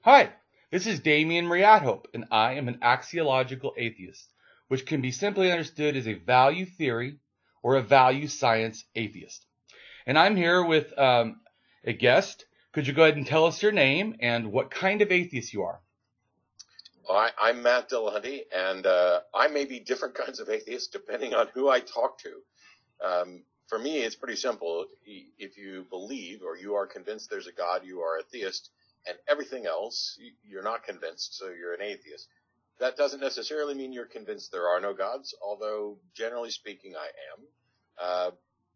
Hi, this is Damien Marie AtHope, and I am an axiological atheist, which can be simply understood as a value theory or a value science atheist. And I'm here with a guest. Could you go ahead and tell us your name and what kind of atheist you are? Well, I'm Matt Dillahunty, and I may be different kinds of atheists depending on who I talk to. For me, it's pretty simple. If you believe or you are convinced there's a God, you are a theist, and everything else, you're not convinced, so you're an atheist. That doesn't necessarily mean you're convinced there are no gods, although generally speaking, I am.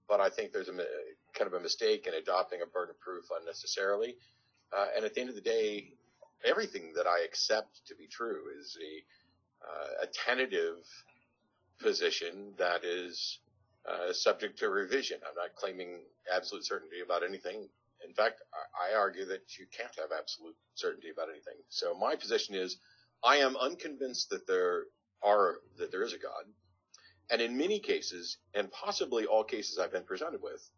But I think there's kind of a mistake in adopting a burden of proof unnecessarily. And at the end of the day, everything that I accept to be true is a tentative position that is subject to revision. I'm not claiming absolute certainty about anything. In fact, I argue that you can't have absolute certainty about anything. So my position is, I am unconvinced that there is a God. And in many cases, and possibly all cases I've been presented with,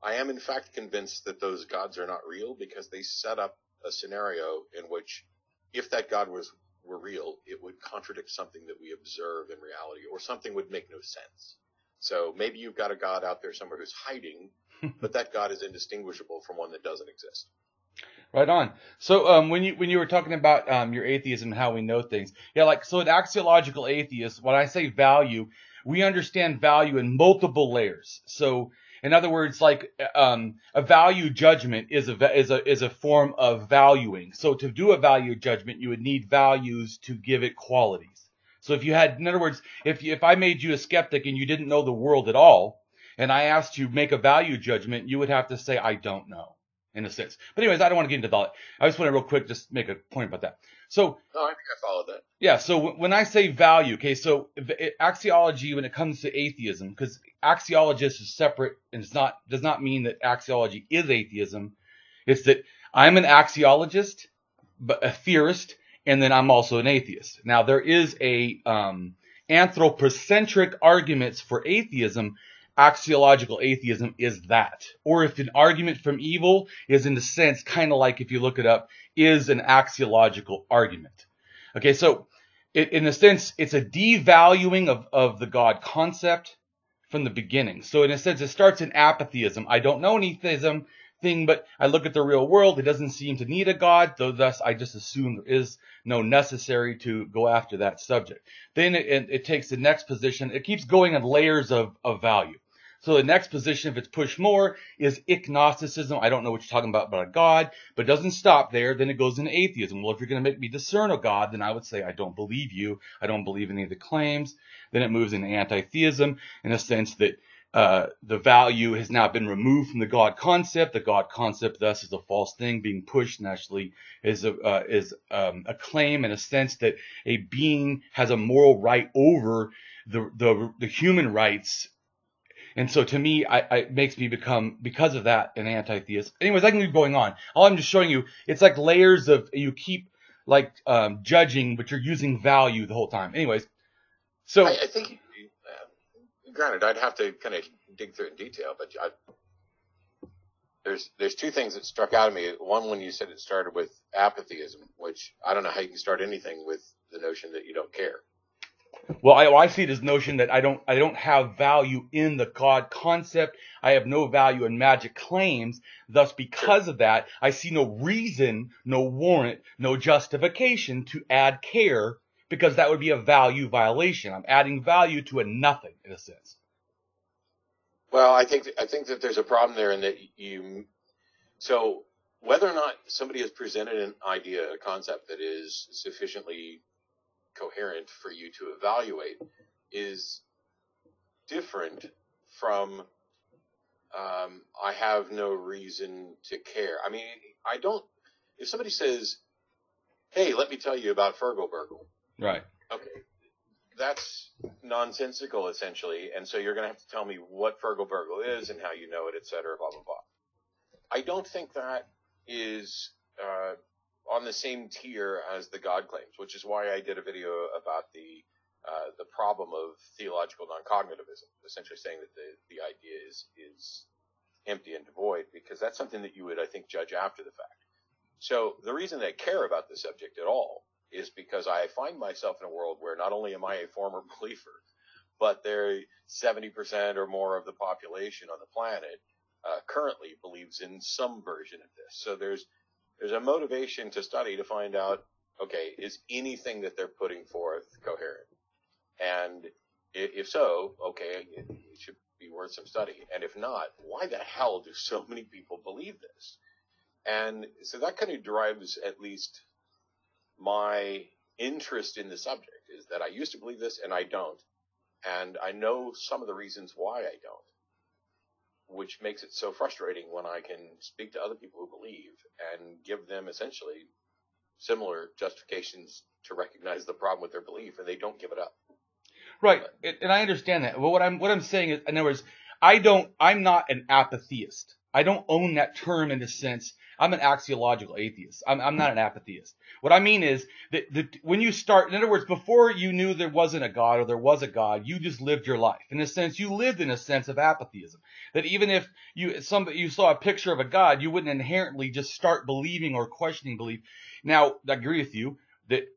I am in fact convinced that those gods are not real because they set up a scenario in which if that God were real, it would contradict something that we observe in reality, or something would make no sense. So maybe you've got a God out there somewhere who's hiding, but that God is indistinguishable from one that doesn't exist. Right on. So when you were talking about your atheism and how we know things, so an axiological atheist, when I say value, we understand value in multiple layers. So in other words, like a value judgment is a form of valuing. So to do a value judgment, you would need values to give it qualities. So in other words, if I made you a skeptic and you didn't know the world at all, and I asked you to make a value judgment, you would have to say, I don't know, in a sense. But anyways, I don't want to get into that. I just want to real quick just make a point about that. So, no, I think I followed that. Yeah, so when I say value, okay, so axiology, when it comes to atheism, because axiologist is separate and does not mean that axiology is atheism. It's that I'm an axiologist, but a theorist, and then I'm also an atheist. Now, there is a anthropocentric arguments for atheism. Axiological atheism is that. Or if an argument from evil is, in a sense, kind of like, if you look it up, is an axiological argument. Okay, so in a sense, it's a devaluing of the God concept from the beginning. So in a sense, it starts in apatheism. I don't know any theism thing, but I look at the real world. It doesn't seem to need a God, so thus I just assume there is no necessary to go after that subject. Then it takes the next position. It keeps going in layers of value. So the next position, if it's pushed more, is Ignosticism. I don't know what you're talking about a God, but it doesn't stop there. Then it goes into atheism. Well, if you're going to make me discern a God, then I would say I don't believe you. I don't believe any of the claims. Then it moves into anti-theism in a sense that the value has now been removed from the God concept. The God concept, thus, is a false thing being pushed, and actually is a claim in a sense that a being has a moral right over the human rights. And so to me, it makes me become, because of that, an anti-theist. Anyways, I can keep going on. All I'm just showing you, it's like layers of, you keep like judging, but you're using value the whole time. Anyways, so I think, granted, I'd have to kind of dig through it in detail, but there's two things that struck out at me. One, when you said it started with apatheism, which I don't know how you can start anything with the notion that you don't care. Well, I see this notion that I don't have value in the God concept. I have no value in magic claims. Thus, because of that, I see no reason, no warrant, no justification to add care, because that would be a value violation. I'm adding value to a nothing, in a sense. Well, I think that there's a problem there in that so whether or not somebody has presented an idea, a concept that is sufficiently coherent for you to evaluate is different from I have no reason to care. I mean, if somebody says, hey, let me tell you about Fergal-Burgle. Right. Okay. That's nonsensical, essentially, and so you're going to have to tell me what Fergal-Burgle is and how you know it, et cetera, blah, blah, blah. I don't think that is on the same tier as the God claims, which is why I did a video about the problem of theological non-cognitivism, essentially saying that the idea is empty and devoid, because that's something that you would, I think, judge after the fact. So the reason I care about this subject at all is because I find myself in a world where not only am I a former believer, but there 70% or more of the population on the planet currently believes in some version of this. So there's a motivation to study to find out, okay, is anything that they're putting forth coherent? And if so, okay, it should be worth some study. And if not, why the hell do so many people believe this? And so that kind of drives at least my interest in the subject, is that I used to believe this and I don't. And I know some of the reasons why I don't, which makes it so frustrating when I can speak to other people who believe and give them essentially similar justifications to recognize the problem with their belief, and they don't give it up. Right, and I understand that. But what I'm saying is, in other words, I'm not an apatheist. I don't own that term in a sense. I'm an axiological atheist. I'm not an apatheist. What I mean is that when you start, in other words, before you knew there wasn't a God or there was a God, you just lived your life. In a sense, you lived in a sense of apatheism. That even if you saw a picture of a God, you wouldn't inherently just start believing or questioning belief. Now, I agree with you that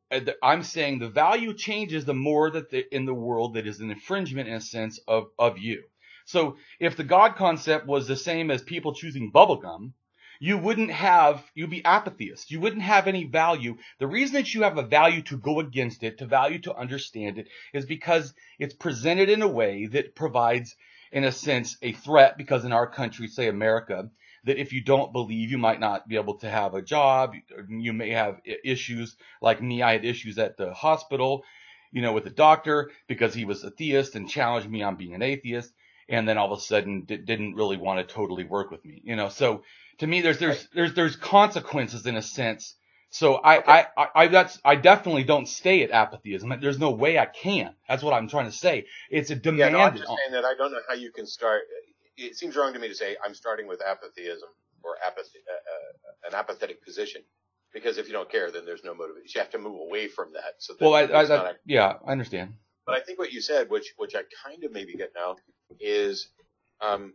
I'm saying the value changes the more that in the world that is an infringement in a sense of you. So if the God concept was the same as people choosing bubblegum, you'd be apatheist. You wouldn't have any value. The reason that you have a value to go against it, to understand it, is because it's presented in a way that provides, in a sense, a threat, because in our country, say America, that if you don't believe, you might not be able to have a job. You may have issues like me. I had issues at the hospital, with the doctor because he was a theist and challenged me on being an atheist. And then all of a sudden didn't really want to totally work with me, So to me, there's consequences in a sense. So I definitely don't stay at apatheism. There's no way I can. That's what I'm trying to say. It's a demand. Yeah, no, I'm just saying that I don't know how you can start. It seems wrong to me to say I'm starting with apatheism or an apathetic position, because if you don't care, then there's no motivation. You have to move away from that. So that I understand. But I think what you said, which I kind of maybe get now, is, and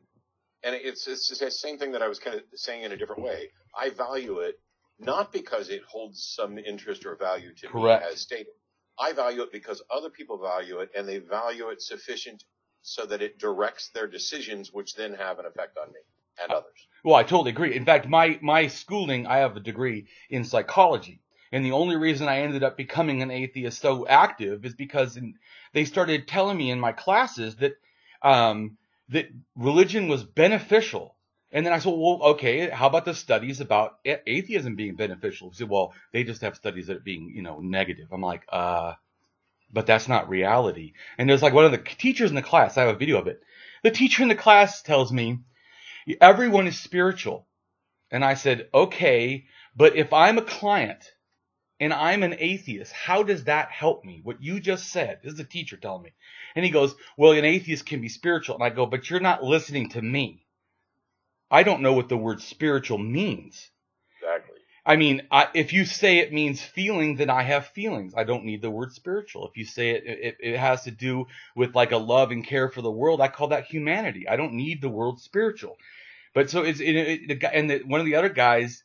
it's the same thing that I was kind of saying in a different way. I value it not because it holds some interest or value to me as stated. I value it because other people value it, and they value it sufficient so that it directs their decisions, which then have an effect on me and others. Well, I totally agree. In fact, my schooling, I have a degree in psychology. And the only reason I ended up becoming an atheist so active is because they started telling me in my classes that that religion was beneficial. And then I said, well, okay, how about the studies about atheism being beneficial? He said, well, they just have studies that it being, negative. I'm like, but that's not reality. And there's like one of the teachers in the class, I have a video of it. The teacher in the class tells me, everyone is spiritual. And I said, okay, but if I'm a client and I'm an atheist, how does that help me? What you just said. This is a teacher telling me. And he goes, well, an atheist can be spiritual. And I go, but you're not listening to me. I don't know what the word spiritual means. Exactly. I mean, if you say it means feeling, then I have feelings. I don't need the word spiritual. If you say it has to do with like a love and care for the world, I call that humanity. I don't need the word spiritual. But so one of the other guys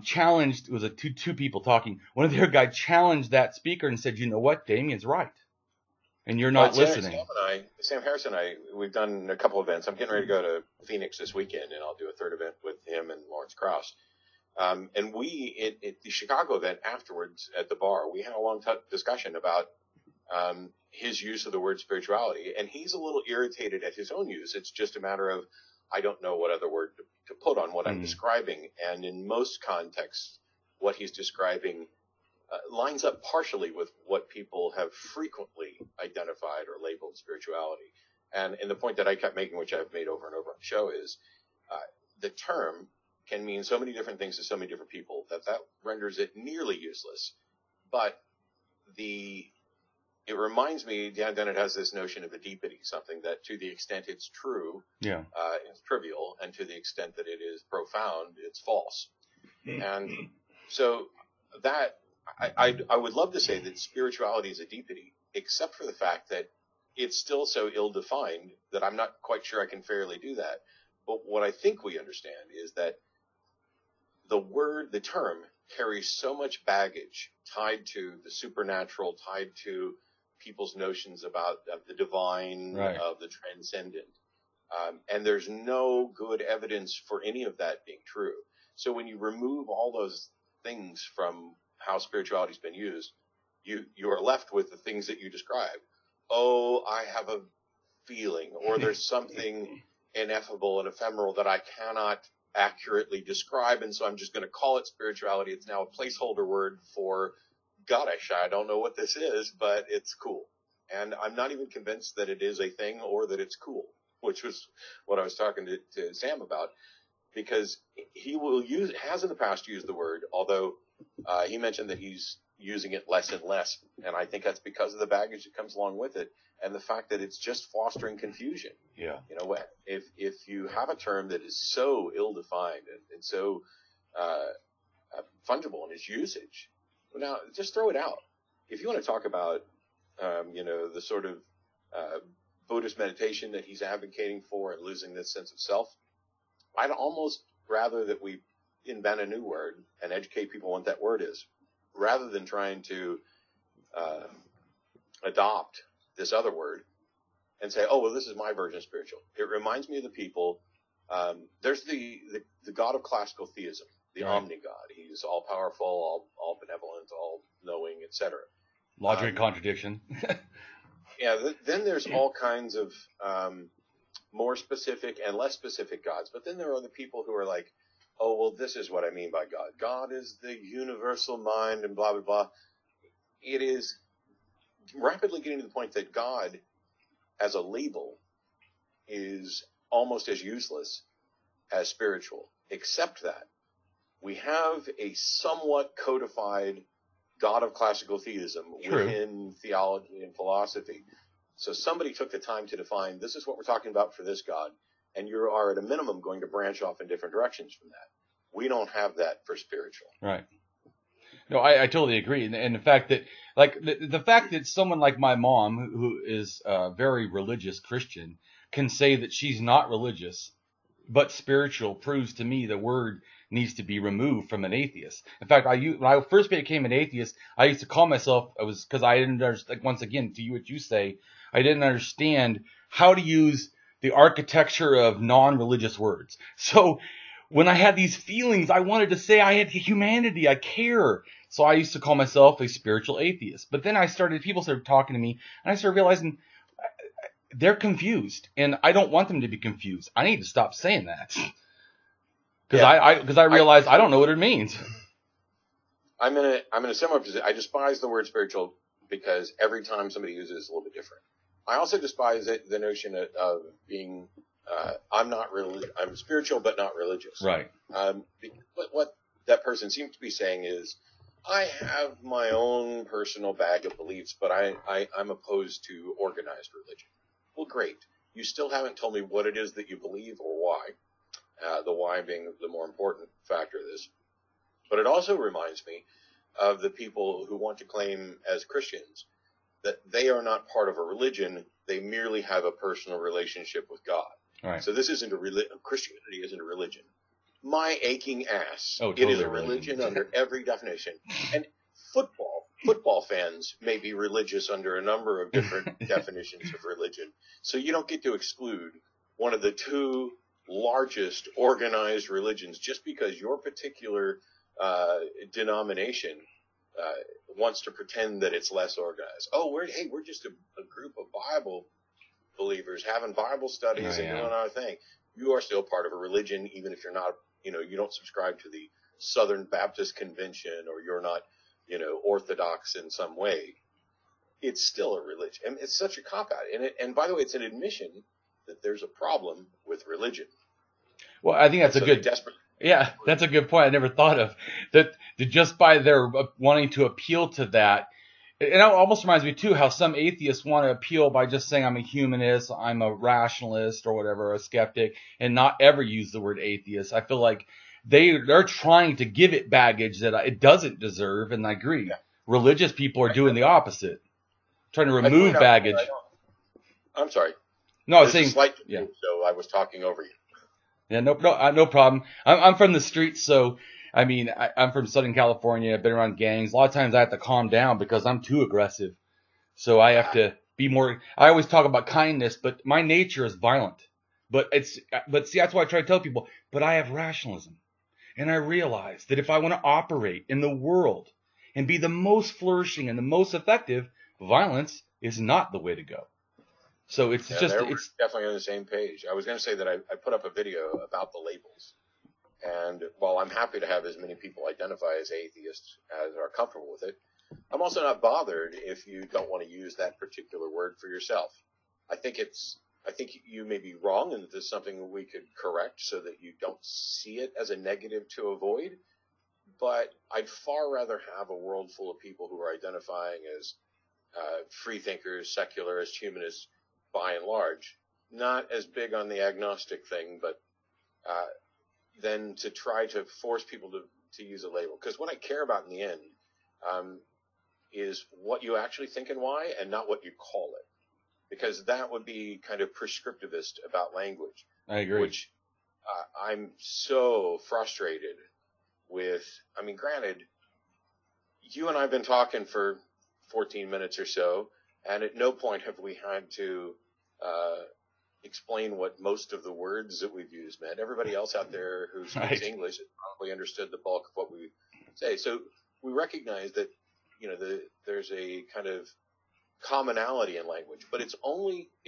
challenged, it was two people talking. One of the other guys challenged that speaker and said, you know what, Damien's right. And you're not listening. Sam Harris and I, we've done a couple events. I'm getting ready to go to Phoenix this weekend, and I'll do a third event with him and Lawrence Krauss. And we, at the Chicago event afterwards at the bar, we had a long discussion about his use of the word spirituality. And he's a little irritated at his own use. It's just a matter of, I don't know what other word to put on what I'm describing. And in most contexts, what he's describing lines up partially with what people have frequently identified or labeled spirituality. And the point that I kept making, which I've made over and over on the show, is the term can mean so many different things to so many different people that renders it nearly useless. But it reminds me, then it has this notion of a deepity, something that to the extent it's true, it's trivial, and to the extent that it is profound, it's false. And so that I would love to say that spirituality is a deepity, except for the fact that it's still so ill-defined that I'm not quite sure I can fairly do that. But what I think we understand is that the term carry so much baggage tied to the supernatural, tied to people's notions about the divine, Right. of the transcendent. And there's no good evidence for any of that being true. So when you remove all those things from how spirituality's been used, you are left with the things that you describe. Oh, I have a feeling, or there's something ineffable and ephemeral that I cannot accurately describe, and so I'm just going to call it spirituality. It's now a placeholder word for goddess. I don't know what this is, but it's cool. And I'm not even convinced that it is a thing or that it's cool, which was what I was talking to Sam about, because he has in the past used the word, although he mentioned that he's using it less and less, and I think that's because of the baggage that comes along with it, and the fact that it's just fostering confusion. Yeah. You know, if you have a term that is so ill-defined and so fungible in its usage, well, now just throw it out. If you want to talk about, the sort of Buddhist meditation that he's advocating for and losing this sense of self, I'd almost rather that we invent a new word and educate people on what that word is, rather than trying to adopt this other word and say, oh, well, this is my version of spiritual. It reminds me of the people. There's the God of classical theism, the Right. omni-God. He's all-powerful, all benevolent, all-knowing, etc. Logic and contradiction. Yeah, then there's all kinds of more specific and less specific gods. But then there are the people who are like, oh, well, this is what I mean by God. God is the universal mind and blah, blah, blah. It is rapidly getting to the point that God as a label is almost as useless as spiritual, except that we have a somewhat codified God of classical theism True. within theology and philosophy. So somebody took the time to define, this is what we're talking about for this God, and you are at a minimum going to branch off in different directions from that. We don't have that for spiritual. Right. No, I totally agree. And the fact that, like, the fact that someone like my mom, who is a very religious Christian, can say that she's not religious but spiritual, proves to me the word needs to be removed from an atheist. In fact, when I first became an atheist, I used to call myself, because I didn't understand, once again, to you what you say, I didn't understand how to use the architecture of non-religious words. So when I had these feelings, I wanted to say I had humanity, I care. So I used to call myself a spiritual atheist. But then people started talking to me, and I started realizing they're confused, and I don't want them to be confused. I need to stop saying that. Because I realize I don't know what it means. I'm in a similar position. I despise the word spiritual because every time somebody uses it, it's a little bit different. I also despise the notion of being I'm spiritual but not religious. Right. But what that person seems to be saying is, I have my own personal bag of beliefs, but I'm opposed to organized religion. Well, great. You still haven't told me what it is that you believe or why. The why being the more important factor of this. But it also reminds me of the people who want to claim as Christians that they are not part of a religion. They merely have a personal relationship with God. Right. So this isn't a religion. Christianity isn't a religion. My aching ass. Oh, totally it is a religion under every definition. And football fans may be religious under a number of different definitions of religion. So you don't get to exclude one of the two largest organized religions just because your particular denomination wants to pretend that it's less organized. Oh, we're just a group of Bible believers having Bible studies and doing our thing. You are still part of a religion, even if you're not, you don't subscribe to the Southern Baptist Convention, or you're not, Orthodox in some way. It's still a religion. And it's such a cop-out. And by the way, it's an admission that there's a problem with religion. Well, I think that's that's a good point. I never thought of that. Just by their wanting to appeal to that, it almost reminds me too how some atheists want to appeal by just saying I'm a humanist, I'm a rationalist, or whatever, a skeptic, and not ever use the word atheist. I feel like they're trying to give it baggage that it doesn't deserve, and I agree. Yeah. Religious people are doing the opposite, trying to remove baggage. I'm sorry. No, I was saying, so I was talking over you. Yeah, no problem. I'm from the streets, so I mean, I'm from Southern California. I've been around gangs. A lot of times I have to calm down because I'm too aggressive. So I have to be more. I always talk about kindness, but my nature is violent. But see, that's why I try to tell people. But I have rationalism, and I realize that if I want to operate in the world and be the most flourishing and the most effective, violence is not the way to go. So it's it's definitely on the same page. I was going to say that I put up a video about the labels. And while I'm happy to have as many people identify as atheists as are comfortable with it, I'm also not bothered if you don't want to use that particular word for yourself. I think you may be wrong and that this is something we could correct so that you don't see it as a negative to avoid. But I'd far rather have a world full of people who are identifying as free thinkers, secularists, humanists, by and large, not as big on the agnostic thing, but than to try to force people to use a label. Because what I care about in the end is what you actually think and why, and not what you call it. Because that would be kind of prescriptivist about language. I agree. Which I'm so frustrated with. I mean, granted, you and I have been talking for 14 minutes or so, and at no point have we had to explain what most of the words that we've used meant. Everybody else out there who speaks English has probably understood the bulk of what we say. So we recognize that, there's a kind of commonality in language, but it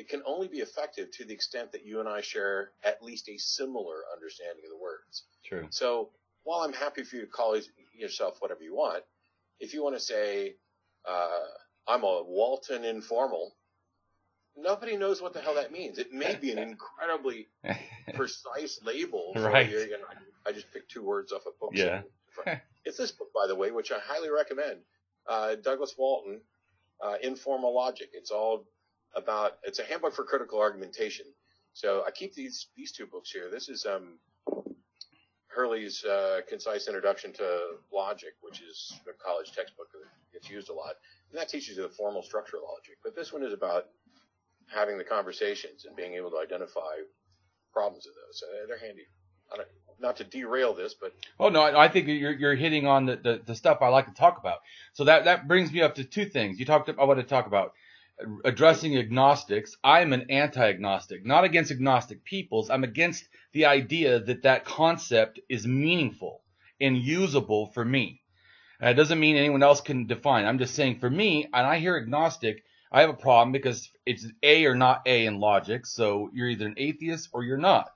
can only be effective to the extent that you and I share at least a similar understanding of the words. True. So while I'm happy for you to call yourself whatever you want, if you want to say, I'm a Walton informal, nobody knows what the hell that means. It may be an incredibly precise label. Right. I just picked two words off a book. Yeah. It's this book, by the way, which I highly recommend. Douglas Walton, Informal Logic. It's a handbook for critical argumentation. So I keep these two books here. This is Hurley's Concise Introduction to Logic, which is a college textbook that gets used a lot. And that teaches you the formal structure of logic. But this one is about having the conversations and being able to identify problems of those. So they're handy. Not to derail this, but no, I think you're hitting on the stuff I like to talk about. So that brings me up to two things. I want to talk about addressing agnostics. I'm an anti-agnostic, not against agnostic peoples. I'm against the idea that concept is meaningful and usable for me. It doesn't mean anyone else can define. I'm just saying for me, and I hear agnostic, I have a problem because it's A or not A in logic. So you're either an atheist or you're not.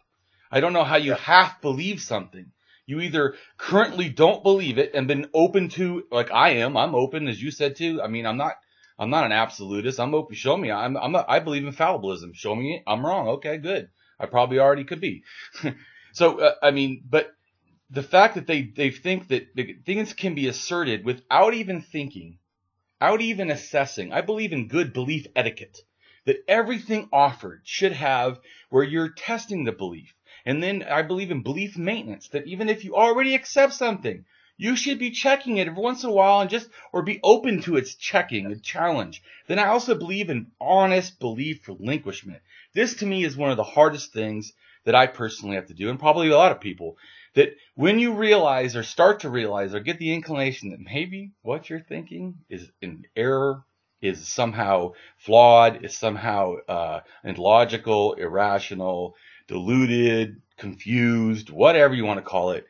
I don't know how you half believe something. You either currently don't believe it and been open to, like I am. I'm open, as you said too. I mean, I'm not an absolutist. I'm open. Show me. I believe in fallibilism. Show me I'm wrong. Okay, good. I probably already could be. So but the fact that they think that things can be asserted without even thinking, without even assessing. I believe in good belief etiquette. That everything offered should have where you're testing the belief. And then I believe in belief maintenance, that even if you already accept something, you should be checking it every once in a while or be open to its checking and challenge. Then I also believe in honest belief relinquishment. This to me is one of the hardest things that I personally have to do, and probably a lot of people, that when you realize or start to realize or get the inclination that maybe what you're thinking is an error, is somehow flawed, is somehow illogical, irrational, deluded, confused, whatever you want to call it,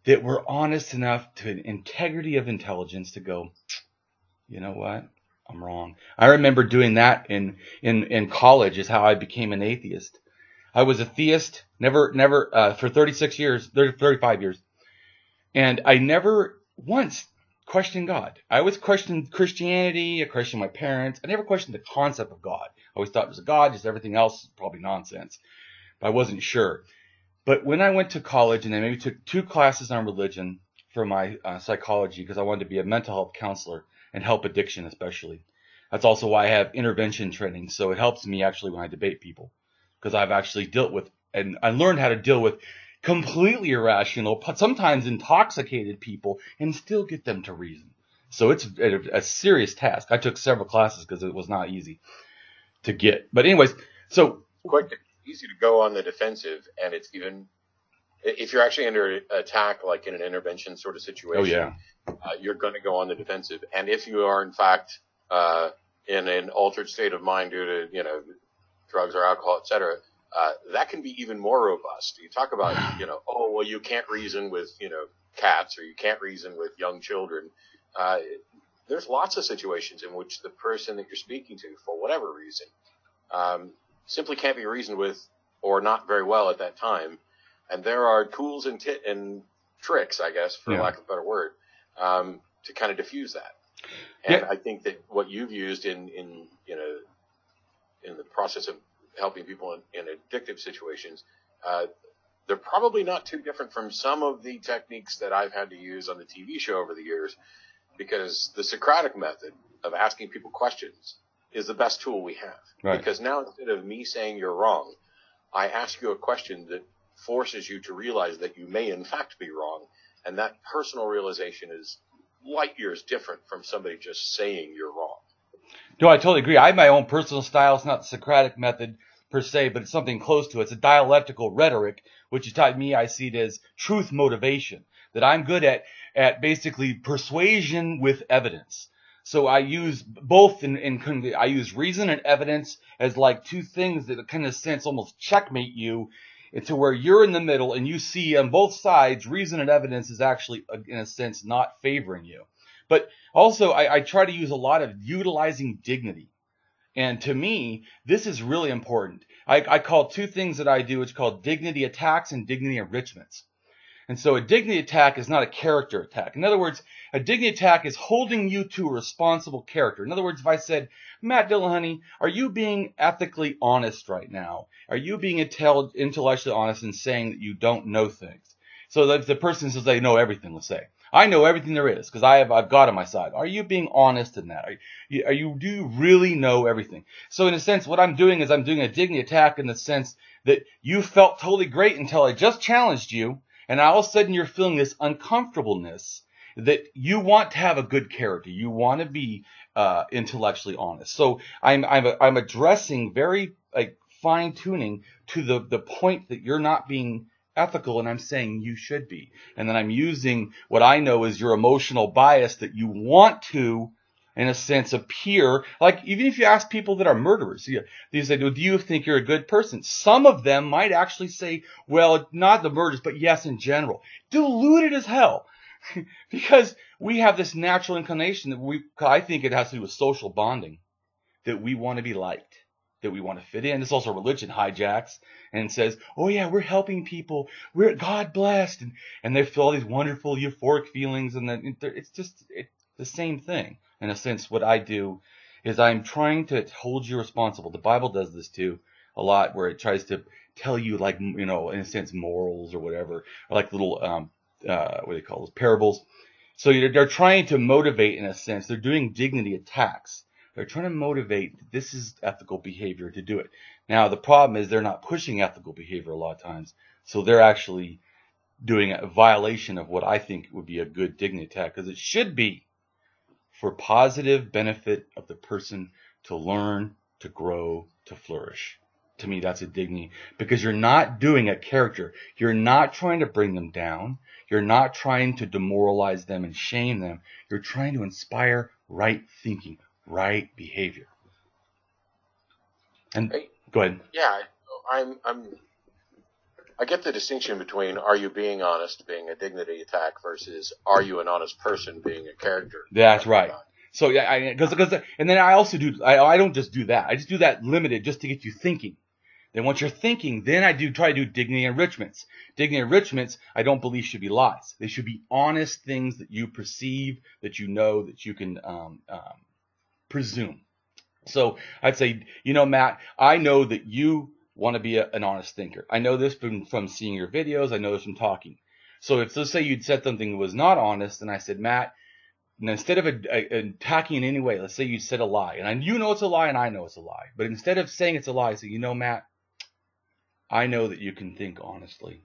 that we're honest enough to an integrity of intelligence to go, you know what, I'm wrong. I remember doing that in college is how I became an atheist. I was a theist, never for 35 years, and I never once questioned God. I always questioned Christianity, I questioned my parents, I never questioned the concept of God. I always thought it was a God, just everything else probably nonsense. I wasn't sure. But when I went to college and I maybe took 2 classes on religion for my psychology because I wanted to be a mental health counselor and help addiction especially. That's also why I have intervention training. So it helps me actually when I debate people because I've actually dealt with and I learned how to deal with completely irrational, sometimes intoxicated people and still get them to reason. So it's a serious task. I took several classes because it was not easy to get. But anyways, so quite easy to go on the defensive, and it's even if you're actually under attack, like in an intervention sort of situation, you're going to go on the defensive. And if you are, in fact, in an altered state of mind due to, drugs or alcohol, et cetera, that can be even more robust. You talk about, oh, well, you can't reason with, cats, or you can't reason with young children. There's lots of situations in which the person that you're speaking to, for whatever reason, simply can't be reasoned with or not very well at that time. And there are tools and tricks, I guess, for lack of a better word, to kind of diffuse that. And I think that what you've used in the process of helping people in addictive situations, they're probably not too different from some of the techniques that I've had to use on the TV show over the years, because the Socratic method of asking people questions is the best tool we have. Right. Because now, instead of me saying you're wrong, I ask you a question that forces you to realize that you may in fact be wrong, and that personal realization is light years different from somebody just saying you're wrong. No, I totally agree. I have my own personal style. It's not the Socratic method per se, but it's something close to it. It's a dialectical rhetoric, which is taught me, I see it as truth motivation, that I'm good at basically persuasion with evidence. So I use both I use reason and evidence as like two things that kind of sense almost checkmate you into where you're in the middle and you see on both sides reason and evidence is actually, in a sense, not favoring you. But also I try to use a lot of utilizing dignity. And to me, this is really important. I call two things that I do. It's called dignity attacks and dignity enrichments. And so a dignity attack is not a character attack. In other words, a dignity attack is holding you to a responsible character. In other words, if I said, Matt Dillahunty, are you being ethically honest right now? Are you being intellectually honest in saying that you don't know things? So that if the person says they know everything, let's say, I know everything there is because I've God on my side. Are you being honest in that? Do you really know everything? So in a sense, what I'm doing is I'm doing a dignity attack in the sense that you felt totally great until I just challenged you. And all of a sudden you're feeling this uncomfortableness that you want to have a good character. You want to be intellectually honest. So I'm addressing very fine tuning to the point that you're not being ethical, and I'm saying you should be. And then I'm using what I know is your emotional bias that you want to, in a sense, appear like, even if you ask people that are murderers, you say, do you think you're a good person? Some of them might actually say, well, not the murderers, but yes, in general. Diluted as hell. Because we have this natural inclination that I think it has to do with social bonding, that we want to be liked, that we want to fit in. This also religion hijacks and says, oh yeah, we're helping people, we're God blessed, and they feel all these wonderful euphoric feelings, and then it's the same thing. In a sense, what I do is I'm trying to hold you responsible. The Bible does this too a lot, where it tries to tell you, like, in a sense, morals or whatever, or like little, what do they call those, parables. So they're trying to motivate, in a sense. They're doing dignity attacks. They're trying to motivate, this is ethical behavior, to do it. Now, the problem is they're not pushing ethical behavior a lot of times. So they're actually doing a violation of what I think would be a good dignity attack, because it should be for positive benefit of the person to learn, to grow, to flourish. To me, that's a dignity, because you're not doing a character. You're not trying to bring them down. You're not trying to demoralize them and shame them. You're trying to inspire right thinking, right behavior. And go ahead. Yeah, I get the distinction between are you being honest, being a dignity attack, versus are you an honest person, being a character. That's right. So yeah, because and then I also do. I don't just do that. I just do that limited just to get you thinking. Then once you're thinking, then I try to do dignity enrichments. Dignity enrichments, I don't believe should be lies. They should be honest things that you perceive, that you know, that you can presume. So I'd say, Matt, I know that you want to be an honest thinker. I know this from seeing your videos. I know this from talking. So if, let's say, you'd said something that was not honest, and I said, Matt, and instead of attacking in any way, let's say you said a lie, and you know it's a lie, and I know it's a lie. But instead of saying it's a lie, I say, Matt, I know that you can think honestly.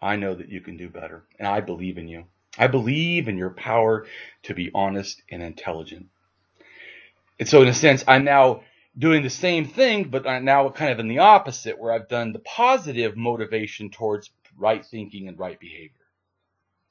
I know that you can do better, and I believe in you. I believe in your power to be honest and intelligent. And so in a sense, I'm now doing the same thing, but I'm now kind of in the opposite, where I've done the positive motivation towards right thinking and right behavior.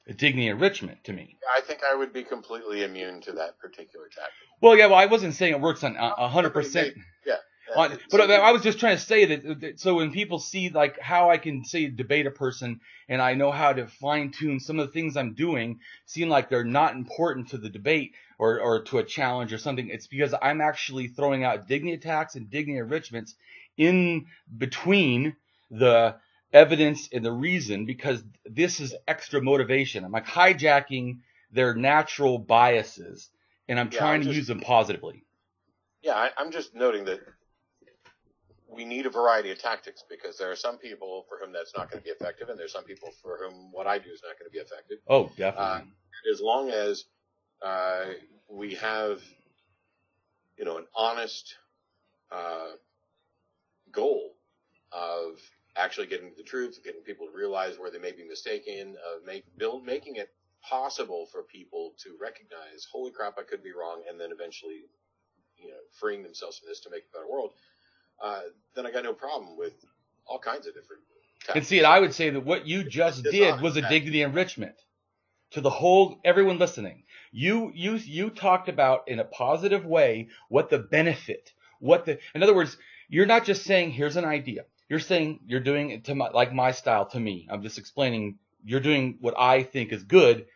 A dignity enrichment to me. I think I would be completely immune to that particular tactic. Well, yeah, well, I wasn't saying it works on 100%. Yeah. But I was just trying to say that, so when people see like how I can say debate a person and I know how to fine tune some of the things I'm doing seem like they're not important to the debate or to a challenge or something, it's because I'm actually throwing out dignity attacks and dignity enrichments in between the evidence and the reason, because this is extra motivation. I'm like hijacking their natural biases and I'm trying to use them positively. Yeah, I'm just noting that we need a variety of tactics, because there are some people for whom that's not going to be effective, and there's some people for whom what I do is not going to be effective. Oh, definitely. As long as we have, an honest goal of actually getting to the truth, getting people to realize where they may be mistaken, making it possible for people to recognize, holy crap, I could be wrong, and then eventually, freeing themselves from this to make a better world. Then I got no problem with all kinds of different tactics. And see, I would say that what you just did was a dignity enrichment to the whole, everyone listening. You talked about in a positive way what the benefit, in other words, you're not just saying here's an idea. You're saying you're doing it to my style to me. I'm just explaining you're doing what I think is good,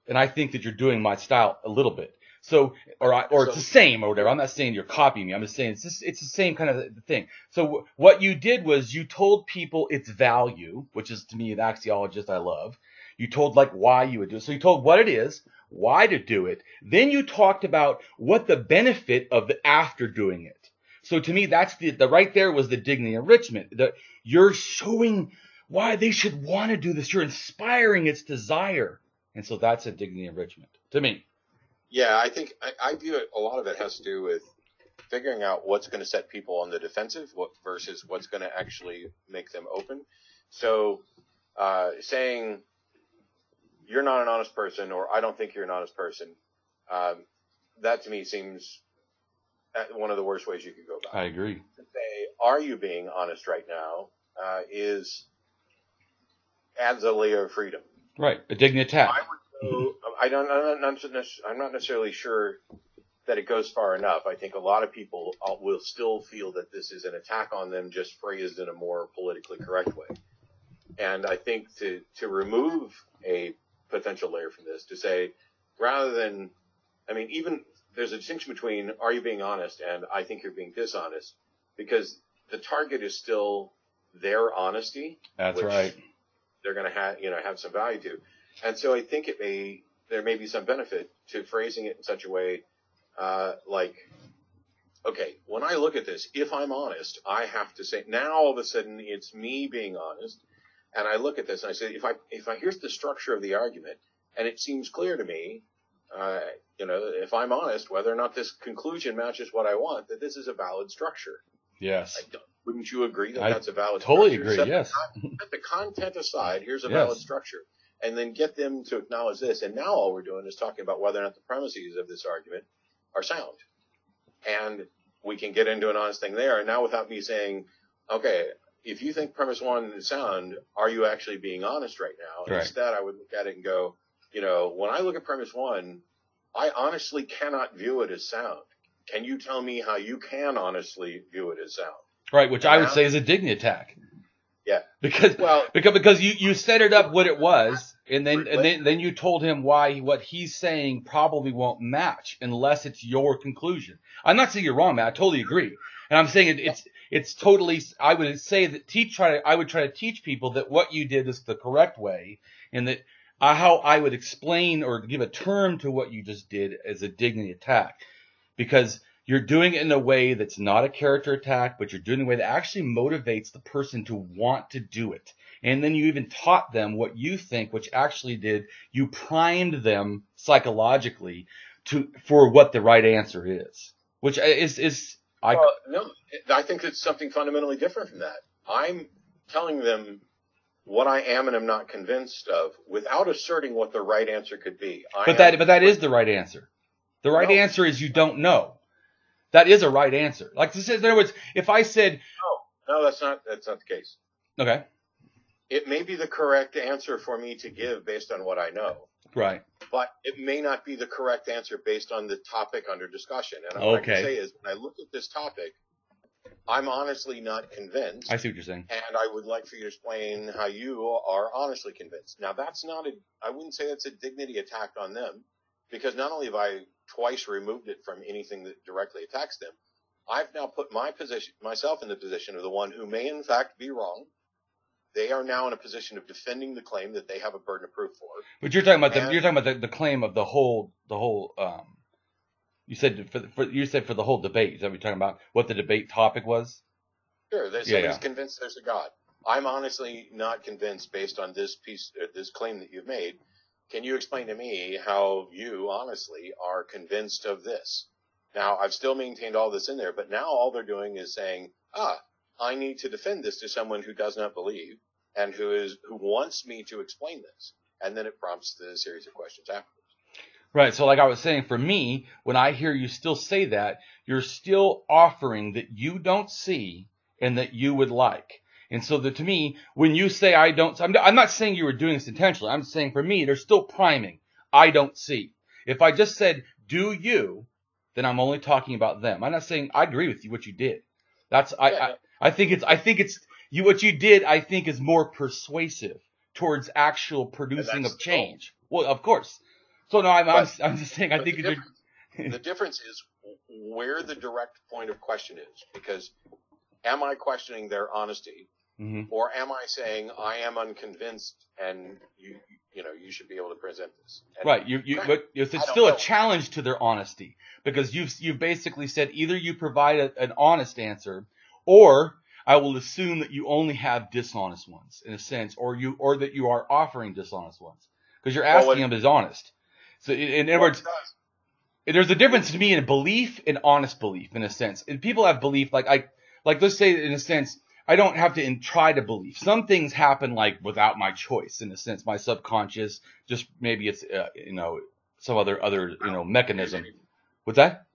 and I think that you're doing my style a little bit. So, or it's the same or whatever. I'm not saying you're copying me. I'm just saying it's the same kind of thing. So what you did was you told people its value, which is to me an axiologist I love. You told why you would do it. So you told what it is, why to do it. Then you talked about what the benefit of the after doing it. So to me, that's the right there was the dignity enrichment. You're showing why they should want to do this. You're inspiring its desire. And so that's a dignity enrichment to me. Yeah, I think I view it, a lot of it has to do with figuring out what's going to set people on the defensive versus what's going to actually make them open. So saying you're not an honest person, or I don't think you're an honest person, that to me seems one of the worst ways you could go about it. I agree. To say, are you being honest right now, adds a layer of freedom. Right, a dignity attack. I'm not necessarily sure that it goes far enough. I think a lot of people will still feel that this is an attack on them, just phrased in a more politically correct way. And I think to remove a potential layer from this, to say, rather than, even there's a distinction between are you being honest and I think you're being dishonest, because the target is still their honesty. That's right. They're going to have some value to. And so I think there may be some benefit to phrasing it in such a way, okay, when I look at this, if I'm honest, I have to say, now all of a sudden it's me being honest, and I look at this and I say, if I here's the structure of the argument, and it seems clear to me, if I'm honest, whether or not this conclusion matches what I want, that this is a valid structure. Yes. Wouldn't you agree that that's a valid totally structure? Agree, yes. Set the content aside, here's a valid structure. And then get them to acknowledge this. And now all we're doing is talking about whether or not the premises of this argument are sound. And we can get into an honest thing there. And now without me saying, okay, if you think premise one is sound, are you actually being honest right now? Right. Instead, I would look at it and go, when I look at premise one, I honestly cannot view it as sound. Can you tell me how you can honestly view it as sound? Right, which I would say is a dignity attack. Yeah. Because you set it up what it was, and then you told him why what he's saying probably won't match unless it's your conclusion. I'm not saying you're wrong, man. I totally agree. And I'm saying it's totally, I would say that I would try to teach people that what you did is the correct way, and that how I would explain or give a term to what you just did as a dignity attack. Because you're doing it in a way that's not a character attack, but you're doing it in a way that actually motivates the person to want to do it. And then you even taught them what you think, which actually did, you primed them psychologically for what the right answer is. Which no, I think it's something fundamentally different from that. I'm telling them what I am and am not convinced of without asserting what the right answer could be. But that is the right answer. The right answer is you don't know. That is a right answer. In other words, if I said, no, that's not the case. Okay. it may be the correct answer for me to give based on what I know. Right. But it may not be the correct answer based on the topic under discussion. And what I can say is, when I look at this topic, I'm honestly not convinced. I see what you're saying. And I would like for you to explain how you are honestly convinced. Now, I wouldn't say that's a dignity attack on them, because not only have I twice removed it from anything that directly attacks them, I've now put myself in the position of the one who may in fact be wrong. They are now in a position of defending the claim that they have a burden of proof for. But you're talking about the claim of the whole. You said for the whole debate. Is that what you're talking about? What the debate topic was? Sure. Somebody's convinced there's a God. I'm honestly not convinced based on this claim that you've made. Can you explain to me how you honestly are convinced of this? Now, I've still maintained all this in there, but now all they're doing is saying, I need to defend this to someone who does not believe and who wants me to explain this. And then it prompts the series of questions afterwards. Right. So like I was saying, for me, when I hear you still say that, you're still offering that you don't see and that you would like. And so to me, when you say I don't, I'm not saying you were doing this intentionally. I'm saying for me, they're still priming. I don't see. If I just said, do you, then I'm only talking about them. I'm not saying I agree with you, what you did. I think it's what you did, I think, is more persuasive towards actual producing of change. Well, of course. So no, I'm just saying, I think the difference is where the direct point of question is, because am I questioning their honesty, or am I saying I am unconvinced and you should be able to present this? And right. But it's still a challenge to their honesty, because you've basically said either you provide an honest answer, or I will assume that you only have dishonest ones in a sense, or that you are offering dishonest ones, because you're asking them as honest. So in other words, there's a difference to me in belief and honest belief in a sense. And people have belief, like let's say in a sense, I don't have to try to believe. Some things happen like without my choice in a sense, my subconscious, just maybe it's some other mechanism. What's that?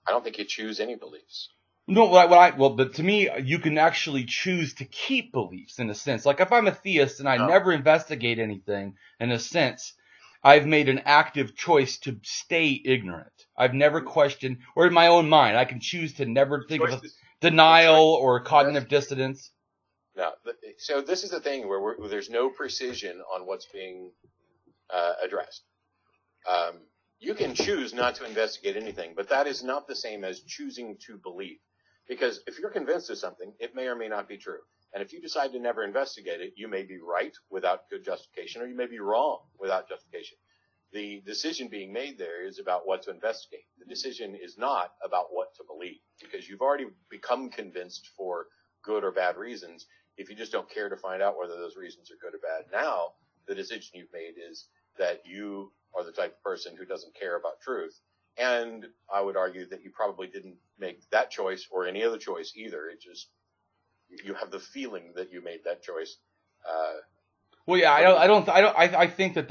I don't think you choose any beliefs. No, but to me, you can actually choose to keep beliefs in a sense. Like if I'm a theist and I never investigate anything, in a sense, I've made an active choice to stay ignorant. I've never questioned, or in my own mind, I can choose to never think of denial or cognitive dissonance. No, so this is the thing where there's no precision on what's being addressed. You can choose not to investigate anything, but that is not the same as choosing to believe. Because if you're convinced of something, it may or may not be true. And if you decide to never investigate it, you may be right without good justification, or you may be wrong without justification. The decision being made there is about what to investigate. The decision is not about what to believe, because you've already become convinced for good or bad reasons. If you just don't care to find out whether those reasons are good or bad, now the decision you've made is that you are the type of person who doesn't care about truth. And I would argue that you probably didn't make that choice or any other choice either. It just, you have the feeling that you made that choice. Well, yeah, I think that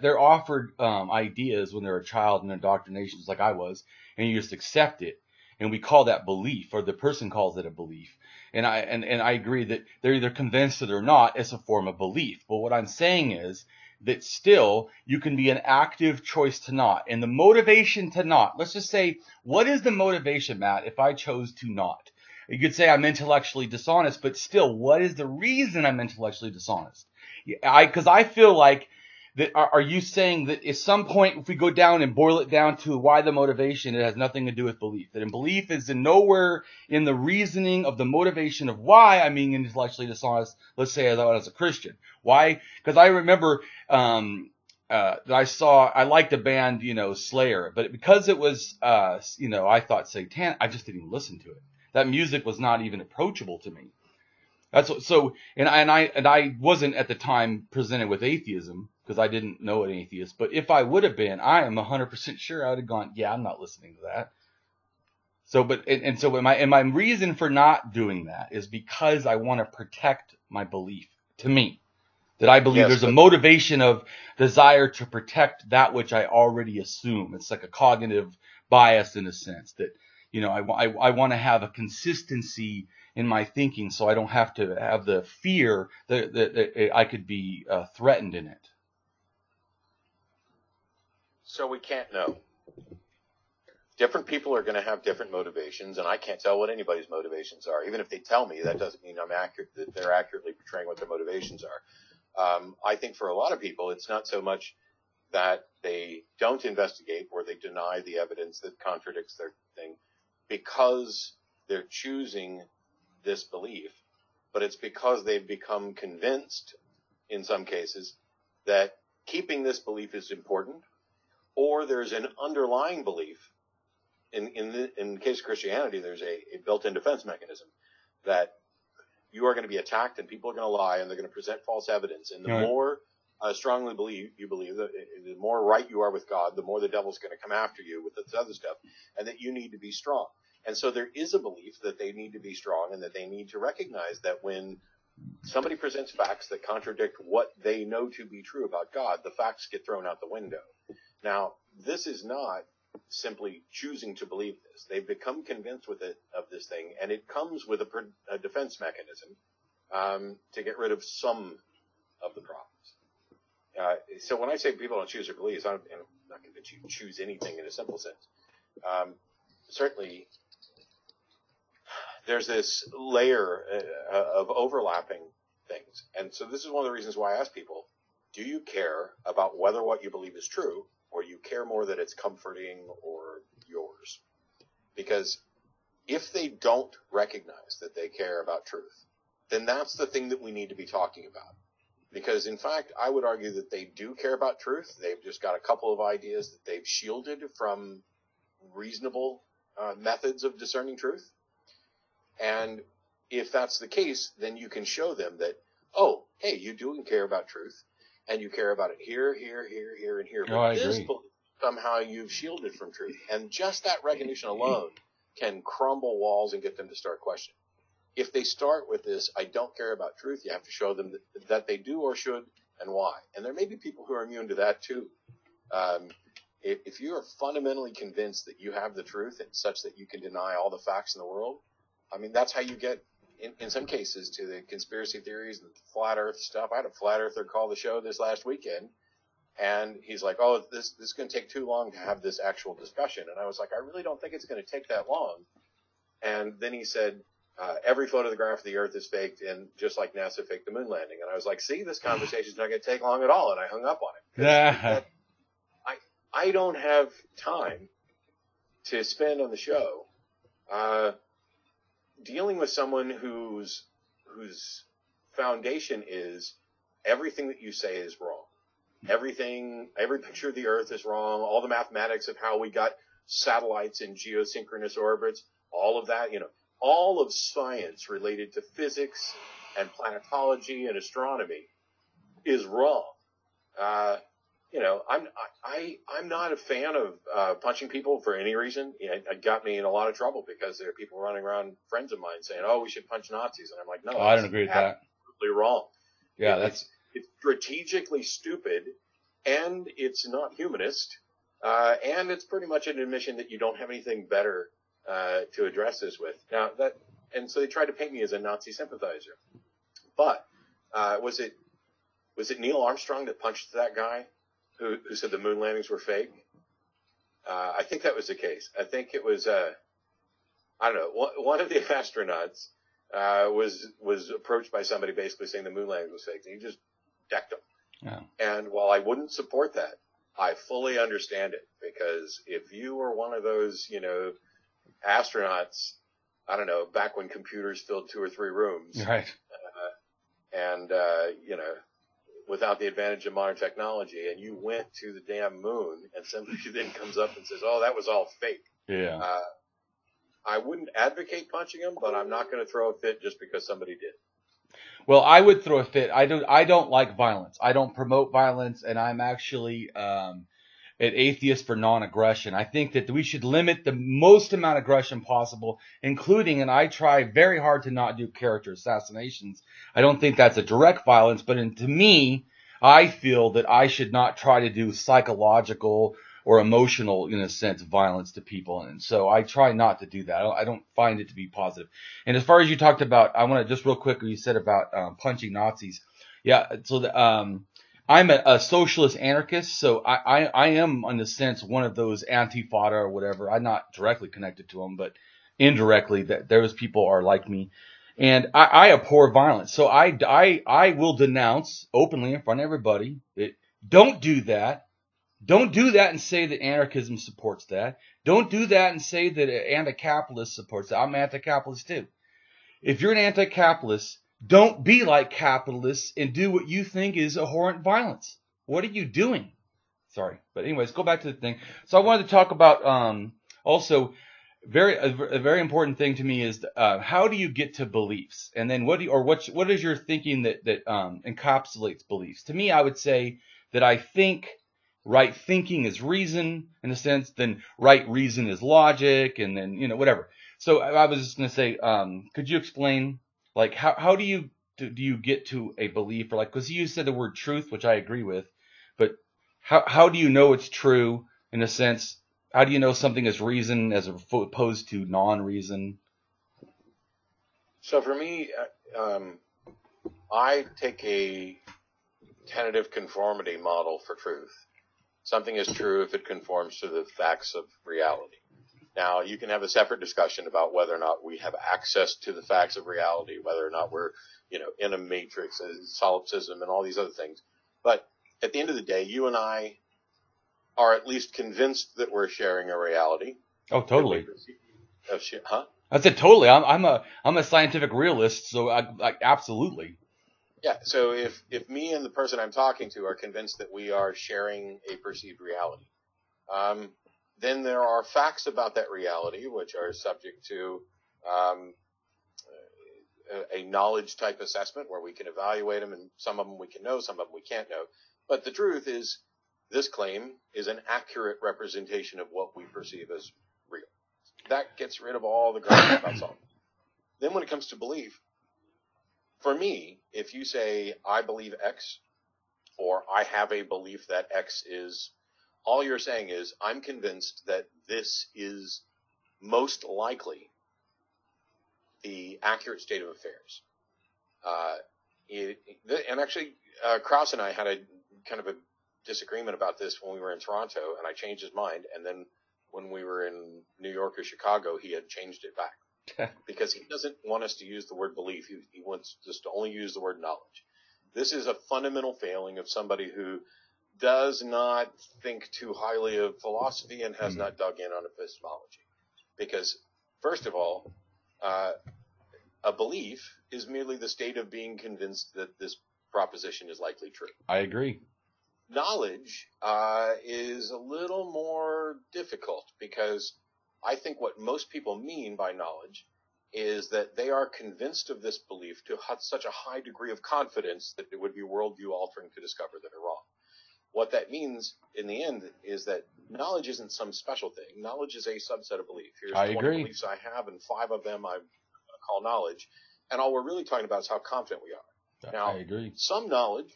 they're offered ideas when they're a child in indoctrinations like I was, and you just accept it, and we call that belief, or the person calls it a belief. And I agree that they're either convinced or they're not. It's a form of belief. But what I'm saying is that still you can be an active choice to not, and the motivation to not. Let's just say, what is the motivation, Matt, if I chose to not? You could say I'm intellectually dishonest, but still, what is the reason I'm intellectually dishonest? Because I feel like that. Are you saying that at some point, if we go down and boil it down to why the motivation, it has nothing to do with belief? That in belief is in nowhere in the reasoning of the motivation of why I'm being intellectually dishonest. Let's say as a Christian, why? Because I remember that I liked the band, Slayer, but because it was I thought satanic, I just didn't even listen to it. That music was not even approachable to me. And I wasn't at the time presented with atheism because I didn't know an atheist. But if I would have been, I am 100% sure I would have gone, yeah, I'm not listening to that. So, my reason for not doing that is because I want to protect my belief. To me, that I believe there's a motivation of desire to protect that which I already assume. It's like a cognitive bias in a sense that, I want to have a consistency in my thinking, so I don't have to have the fear that I could be threatened in it. So we can't know. Different people are going to have different motivations, and I can't tell what anybody's motivations are. Even if they tell me, that doesn't mean that they're accurately portraying what their motivations are. I think for a lot of people, it's not so much that they don't investigate or they deny the evidence that contradicts their thing because they're choosing this belief, but it's because they've become convinced, in some cases, that keeping this belief is important, or there's an underlying belief. In the case of Christianity, there's a built-in defense mechanism that you are going to be attacked and people are going to lie and they're going to present false evidence. And the more strongly you believe, the more right you are with God, the more the devil's going to come after you with this other stuff, and that you need to be strong. And so there is a belief that they need to be strong and that they need to recognize that when somebody presents facts that contradict what they know to be true about God, the facts get thrown out the window. Now, this is not simply choosing to believe this. They've become convinced of this thing, and it comes with a defense mechanism to get rid of some of the problems. So when I say people don't choose their beliefs, I'm not convinced you choose anything in a simple sense. Certainly, there's this layer of overlapping things. And so this is one of the reasons why I ask people, do you care about whether what you believe is true, or you care more that it's comforting or yours? Because if they don't recognize that they care about truth, then that's the thing that we need to be talking about. Because, in fact, I would argue that they do care about truth. They've just got a couple of ideas that they've shielded from reasonable methods of discerning truth. And if that's the case, then you can show them that, oh, hey, you do care about truth, and you care about it here, here, here, here, and here. But this belief, somehow you've shielded from truth. And just that recognition alone can crumble walls and get them to start questioning. If they start with this, I don't care about truth, you have to show them that they do or should, and why. And there may be people who are immune to that too. If you are fundamentally convinced that you have the truth and such that you can deny all the facts in the world, I mean, that's how you get, in some cases, to the conspiracy theories and flat earth stuff. I had a flat earther call the show this last weekend, and he's like, oh, this is going to take too long to have this actual discussion. And I was like, I really don't think it's going to take that long. And then he said, every photograph of the earth is faked, and just like NASA faked the moon landing. And I was like, see, this conversation's not going to take long at all. And I hung up on it. I don't have time to spend on the show dealing with someone whose foundation is everything that you say is wrong. Every picture of the earth is wrong. All the mathematics of how we got satellites in geosynchronous orbits, all of that, all of science related to physics and planetology and astronomy is wrong. I'm not a fan of punching people for any reason. It got me in a lot of trouble because there are people running around, friends of mine, saying, "Oh, we should punch Nazis," and I'm like, "No, I don't agree with that. Absolutely wrong. Yeah, it's strategically stupid, and it's not humanist, and it's pretty much an admission that you don't have anything better to address this with." And so they tried to paint me as a Nazi sympathizer, but was it Neil Armstrong that punched that guy who said the moon landings were fake? I think that was the case. I think it was, I don't know, one of the astronauts was approached by somebody basically saying the moon landing was fake, and he just decked him. Yeah. And while I wouldn't support that, I fully understand it, because if you were one of those, astronauts, I don't know, back when computers filled 2 or 3 rooms, right, without the advantage of modern technology, and you went to the damn moon, and somebody then comes up and says, "Oh, that was all fake." Yeah. I wouldn't advocate punching him, but I'm not going to throw a fit just because somebody did. Well, I would throw a fit. I don't like violence. I don't promote violence, and I'm actually an atheist for non-aggression. I think that we should limit the most amount of aggression possible, including, and I try very hard to not do character assassinations. I don't think that's a direct violence, but to me, I feel that I should not try to do psychological or emotional, in a sense, violence to people. And so I try not to do that. I don't find it to be positive. And as far as you talked about, I want to just real quick, you said about punching Nazis. Yeah, so I'm a socialist anarchist, so I am, in a sense, one of those Antifada or whatever. I'm not directly connected to them, but indirectly, that those people are like me. And I abhor violence. So I will denounce openly in front of everybody that don't do that. Don't do that and say that anarchism supports that. Don't do that and say that anti-capitalist supports that. I'm anti-capitalist too. If you're an anti-capitalist, don't be like capitalists and do what you think is abhorrent violence. What are you doing? Sorry. But anyways, go back to the thing. So I wanted to talk about also a very important thing to me is how do you get to beliefs? And then what is your thinking that encapsulates beliefs? To me, I would say that I think right thinking is reason in a sense, then right reason is logic, and then, whatever. So I was just going to say, could you explain, like, how do you get to a belief, or like, because you said the word truth, which I agree with, but how do you know it's true in a sense? How do you know something is reason as opposed to non-reason? So for me, I take a tentative conformity model for truth. Something is true if it conforms to the facts of reality. Now, you can have a separate discussion about whether or not we have access to the facts of reality, whether or not we're, in a matrix, solipsism, and all these other things. But at the end of the day, you and I are at least convinced that we're sharing a reality. Oh, totally. Huh? I said totally. I'm a scientific realist, so I absolutely. Yeah. So if me and the person I'm talking to are convinced that we are sharing a perceived reality, then there are facts about that reality which are subject to a knowledge type assessment where we can evaluate them, and some of them we can know, some of them we can't know. But the truth is, this claim is an accurate representation of what we perceive as real. That gets rid of all the gray about something. Then when it comes to belief, for me, if you say, I believe X, or I have a belief that X is, all you're saying is, I'm convinced that this is most likely the accurate state of affairs. And actually, Krauss and I had a kind of a disagreement about this when we were in Toronto, and I changed his mind. And then when we were in New York or Chicago, he had changed it back because he doesn't want us to use the word belief. He wants us to only use the word knowledge. This is a fundamental failing of somebody who does not think too highly of philosophy and has not dug in on epistemology. Because, first of all, a belief is merely the state of being convinced that this proposition is likely true. I agree. Knowledge is a little more difficult, because I think what most people mean by knowledge is that they are convinced of this belief to such a high degree of confidence that it would be worldview altering to discover that are wrong. What that means in the end is that knowledge isn't some special thing. Knowledge is a subset of belief. Here's 20 beliefs I have, and 5 of them I'm going to call knowledge. And all we're really talking about is how confident we are. Now, I agree. Some knowledge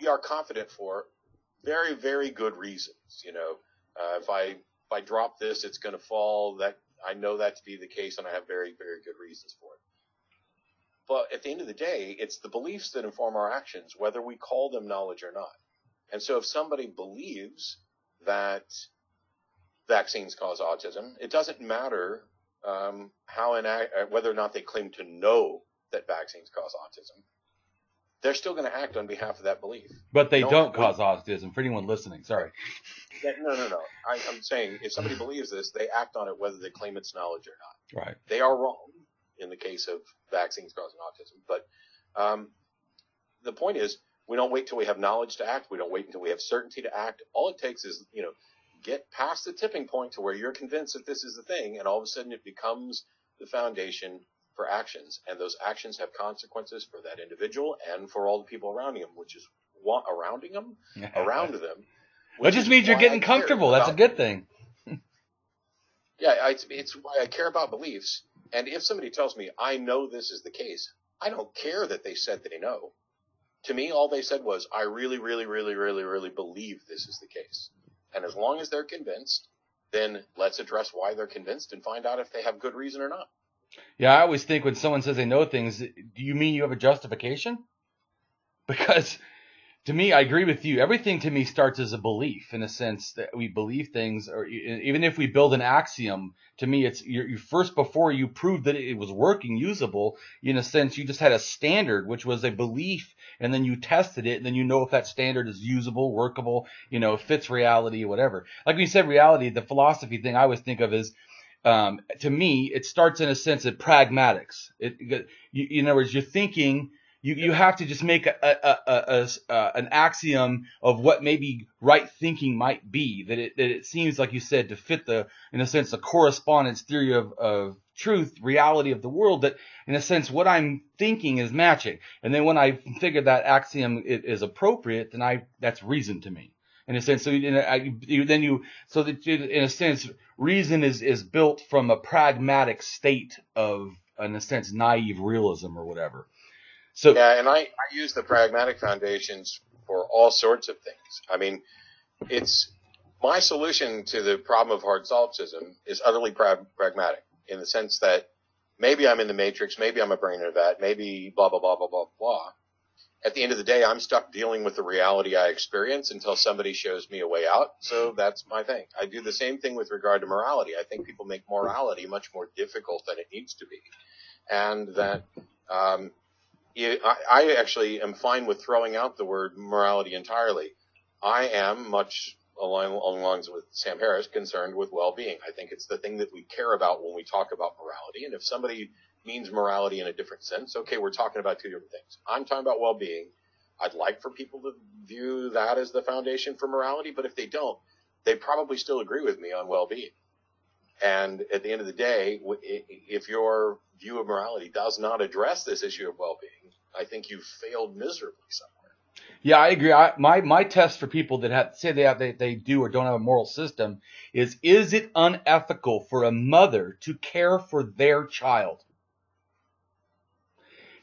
we are confident for very, very good reasons. If I drop this, it's going to fall. That I know that to be the case, and I have very, very good reasons for it. But at the end of the day, it's the beliefs that inform our actions, whether we call them knowledge or not. And so if somebody believes that vaccines cause autism, it doesn't matter whether or not they claim to know that vaccines cause autism. They're still going to act on behalf of that belief. But they don't cause autism, for anyone listening. Sorry. No. I'm saying if somebody believes this, they act on it whether they claim it's knowledge or not. Right. They are wrong in the case of vaccines causing autism. But the point is, we don't wait till we have knowledge to act. We don't wait until we have certainty to act. All it takes is, get past the tipping point to where you're convinced that this is the thing, and all of a sudden it becomes the foundation for actions, and those actions have consequences for that individual and for all the people around them, around them. That just means you're getting comfortable. That's a good thing. Yeah, it's why I care about beliefs. And if somebody tells me I know this is the case, I don't care that they said they know. To me, all they said was, I really, really, really, really, really believe this is the case. And as long as they're convinced, then let's address why they're convinced and find out if they have good reason or not. Yeah, I always think when someone says they know things, do you mean you have a justification? Because to me, I agree with you. Everything to me starts as a belief, in a sense that we believe things, or even if we build an axiom, to me, it's you first, before you prove that it was working, usable, in a sense, you just had a standard, which was a belief, and then you tested it, and then you know if that standard is usable, workable, fits reality, whatever. Like when you said reality, the philosophy thing I always think of is, to me, it starts in a sense of pragmatics. In other words, you're thinking. You have to just make an axiom of what maybe right thinking might be, that it seems, like you said, to fit in a sense, the correspondence theory of truth, reality of the world, that in a sense what I'm thinking is matching. And then when I figure that axiom is appropriate, then that's reason to me. In a sense, so in a sense, reason is built from a pragmatic state of, in a sense, naive realism or whatever. So, yeah, and I use the pragmatic foundations for all sorts of things. I mean, it's my solution to the problem of hard solipsism is utterly pragmatic, in the sense that maybe I'm in the matrix, maybe I'm a brain in a vat, maybe blah, blah, blah, blah, blah, blah. At the end of the day, I'm stuck dealing with the reality I experience until somebody shows me a way out. So that's my thing. I do the same thing with regard to morality. I think people make morality much more difficult than it needs to be. And that I actually am fine with throwing out the word morality entirely. I am, much along the lines with Sam Harris, concerned with well-being. I think it's the thing that we care about when we talk about morality. And if somebody means morality in a different sense, okay, we're talking about two different things. I'm talking about well-being. I'd like for people to view that as the foundation for morality, but if they don't, they probably still agree with me on well-being. And at the end of the day, if your view of morality does not address this issue of well-being, I think you've failed miserably somewhere. Yeah, I agree. My test for people that say they do or don't have a moral system is it unethical for a mother to care for their child?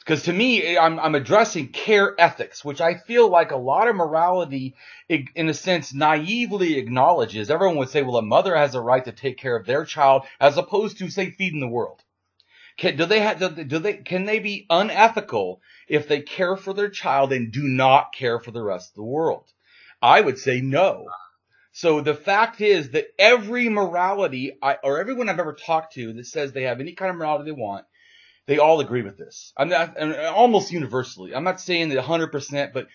Because to me, I'm addressing care ethics, which I feel like a lot of morality, in a sense, naively acknowledges. Everyone would say, well, a mother has a right to take care of their child, as opposed to, say, feeding the world. Can they be unethical if they care for their child and do not care for the rest of the world? I would say no. So the fact is that every morality, or everyone I've ever talked to that says they have any kind of morality they want, they all agree with this. Almost universally. I'm not saying that 100%, but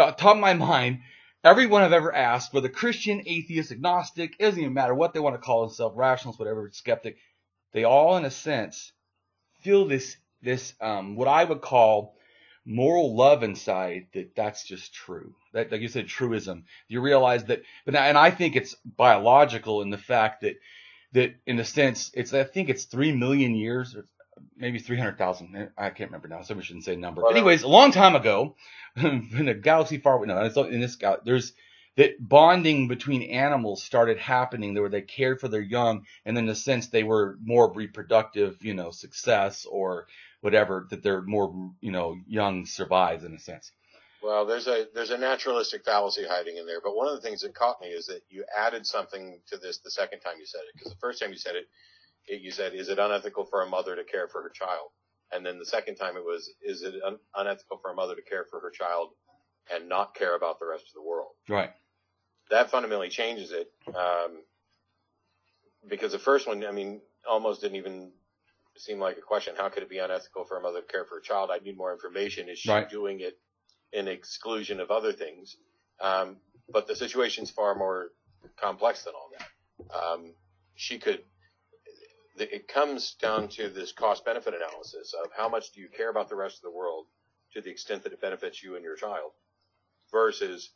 off the top of my mind, everyone I've ever asked, whether Christian, atheist, agnostic, it doesn't even matter what they want to call themselves, rationalist, whatever, skeptic, they all, in a sense, feel this what I would call moral love inside, that's just true. That, like you said, truism. You realize that, and I think it's biological in the fact that in a sense, I think it's 3 million years, or maybe 300,000. I can't remember now. Somebody shouldn't say a number. Well, anyways, a long time ago, in a galaxy far away, in this galaxy, there's that bonding between animals started happening where they cared for their young, and in a sense they were more reproductive, success or whatever, that they're more, young survives in a sense. Well, there's a naturalistic fallacy hiding in there, but one of the things that caught me is that you added something to this the second time you said it, because the first time you said it, you said, is it unethical for a mother to care for her child? And then the second time it was, is it unethical for a mother to care for her child and not care about the rest of the world? Right. That fundamentally changes it, because the first one, almost didn't even seem like a question. How could it be unethical for a mother to care for her child? I need more information. Is she doing it in exclusion of other things? But the situation's far more complex than all that. It comes down to this cost-benefit analysis of how much do you care about the rest of the world to the extent that it benefits you and your child, versus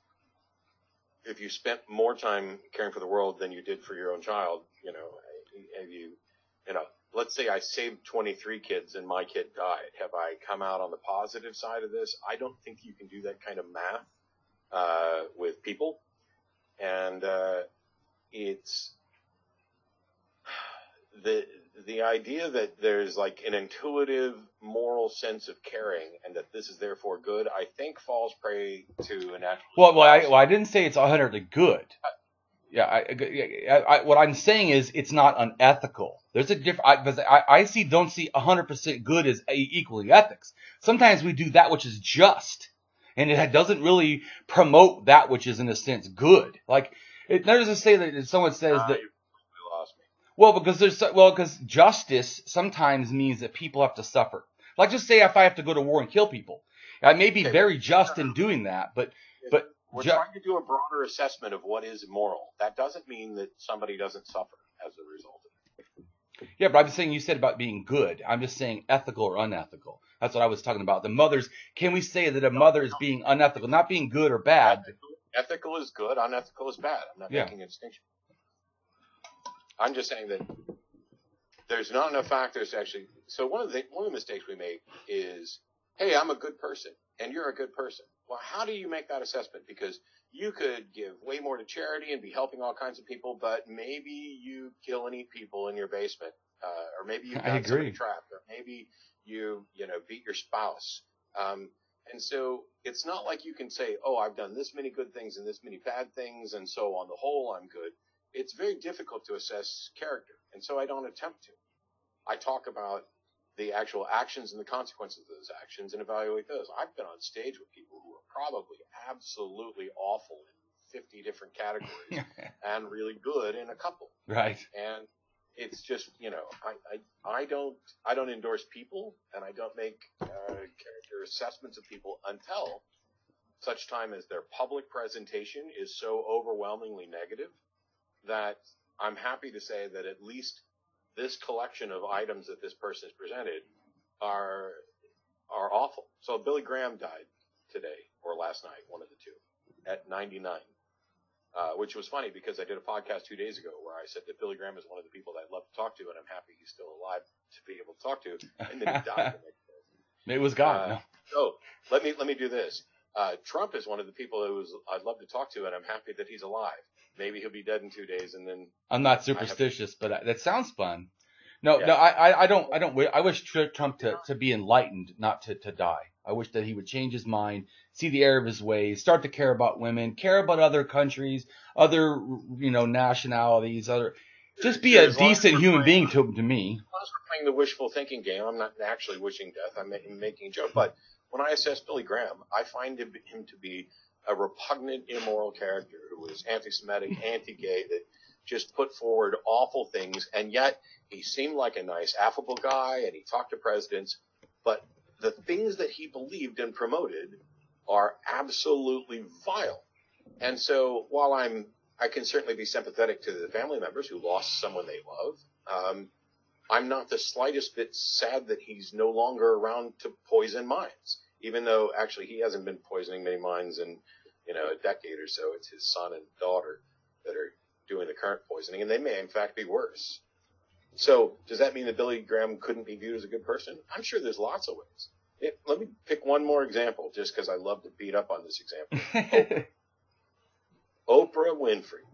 if you spent more time caring for the world than you did for your own child, let's say I saved 23 kids and my kid died. Have I come out on the positive side of this? I don't think you can do that kind of math with people. And it's the idea that there's like an intuitive moral sense of caring and that this is therefore good, I think falls prey to an actual. Well, I didn't say it's 100% good. What I'm saying is it's not unethical. There's a different, because don't see 100% good as equally ethics. Sometimes we do that which is just, and it doesn't really promote that which is in a sense good. Like it doesn't say that if someone says that. You lost me. Well, because justice sometimes means that people have to suffer. Like just say if I have to go to war and kill people, I may be very just in doing that, but we're trying to do a broader assessment of what is moral. That doesn't mean that somebody doesn't suffer as a result of it. Yeah, but I'm saying you said about being good. I'm just saying ethical or unethical. That's what I was talking about. The mothers, can we say that a mother is being unethical, not being good or bad? Ethical is good, unethical is bad. I'm not making a distinction. I'm just saying that there's not enough factors to actually. So one of the mistakes we make is, hey, I'm a good person, and you're a good person. Well, how do you make that assessment? Because you could give way more to charity and be helping all kinds of people, but maybe you kill and eat people in your basement, or maybe you've got somebody trapped, or maybe you beat your spouse. And so it's not like you can say, oh, I've done this many good things and this many bad things, and so on the whole I'm good. It's very difficult to assess character, and so I don't attempt to. I talk about the actual actions and the consequences of those actions and evaluate those. I've been on stage with people who are probably absolutely awful in 50 different categories and really good in a couple. Right. And it's just, I don't endorse people, and I don't make character assessments of people until such time as their public presentation is so overwhelmingly negative that I'm happy to say that at least this collection of items that this person has presented are awful. So Billy Graham died today or last night, one of the two, at 99, which was funny because I did a podcast 2 days ago where I said that Billy Graham is one of the people that I'd love to talk to, and I'm happy he's still alive to be able to talk to, and then he died the next day. It was gone. So let me do this. Trump is one of the people I'd love to talk to, and I'm happy that he's alive. Maybe he'll be dead in 2 days, and then I'm not superstitious, but that sounds fun. No, I don't. I wish Trump to be enlightened, not to die. I wish that he would change his mind, see the error of his ways, start to care about women, care about other countries, other nationalities, just be a decent human being to me. As we're playing the wishful thinking game, I'm not actually wishing death. I'm making a joke. But when I assess Billy Graham, I find him to be a repugnant, immoral character who was anti-Semitic, anti-gay, that just put forward awful things, and yet he seemed like a nice, affable guy, and he talked to presidents, but the things that he believed and promoted are absolutely vile. And so while I can certainly be sympathetic to the family members who lost someone they love, I'm not the slightest bit sad that he's no longer around to poison minds, even though actually he hasn't been poisoning many minds in a decade or so. It's his son and daughter that are doing the current poisoning, and they may in fact be worse. So does that mean that Billy Graham couldn't be viewed as a good person? I'm sure there's lots of ways. Let me pick one more example, just because I love to beat up on this example. Oprah Winfrey.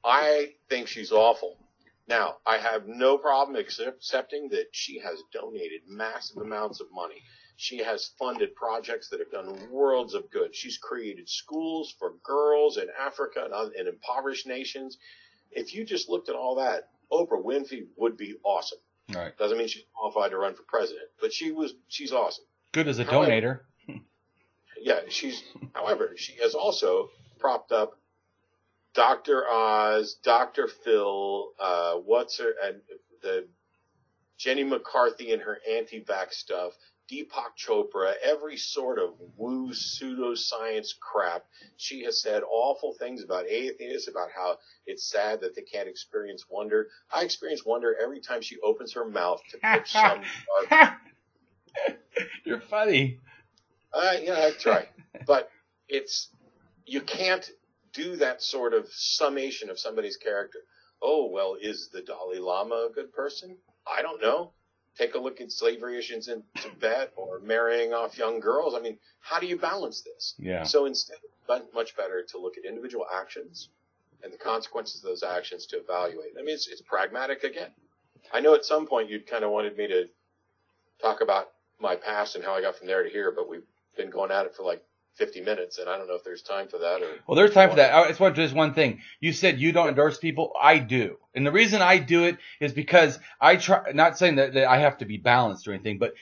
I think she's awful. Now, I have no problem accepting that she has donated massive amounts of money. She has funded projects that have done worlds of good. She's created schools for girls in Africa and impoverished nations. If you just looked at all that, Oprah Winfrey would be awesome. Right. Doesn't mean she's qualified to run for president, but she's awesome. Good as a donator. Yeah, however, she has also propped up Dr. Oz, Dr. Phil, the Jenny McCarthy and her anti-vax stuff, Deepak Chopra, every sort of woo pseudoscience crap. She has said awful things about atheists, about how it's sad that they can't experience wonder. I experience wonder every time she opens her mouth to pitch some You're funny. Yeah, I try. But you can't do that sort of summation of somebody's character. Oh, well, is the Dalai Lama a good person? I don't know. Take a look at slavery issues in Tibet or marrying off young girls. I mean, how do you balance this? Yeah. So instead, it's much better to look at individual actions and the consequences of those actions to evaluate. I mean, it's pragmatic again. I know at some point you'd kind of wanted me to talk about my past and how I got from there to here, but we've been going at it for like 50 minutes, and I don't know if there's time for that. Well, there's time for that. I just want to do this one thing. You said you don't endorse people. I do. And the reason I do it is because I try, not saying that I have to be balanced or anything, but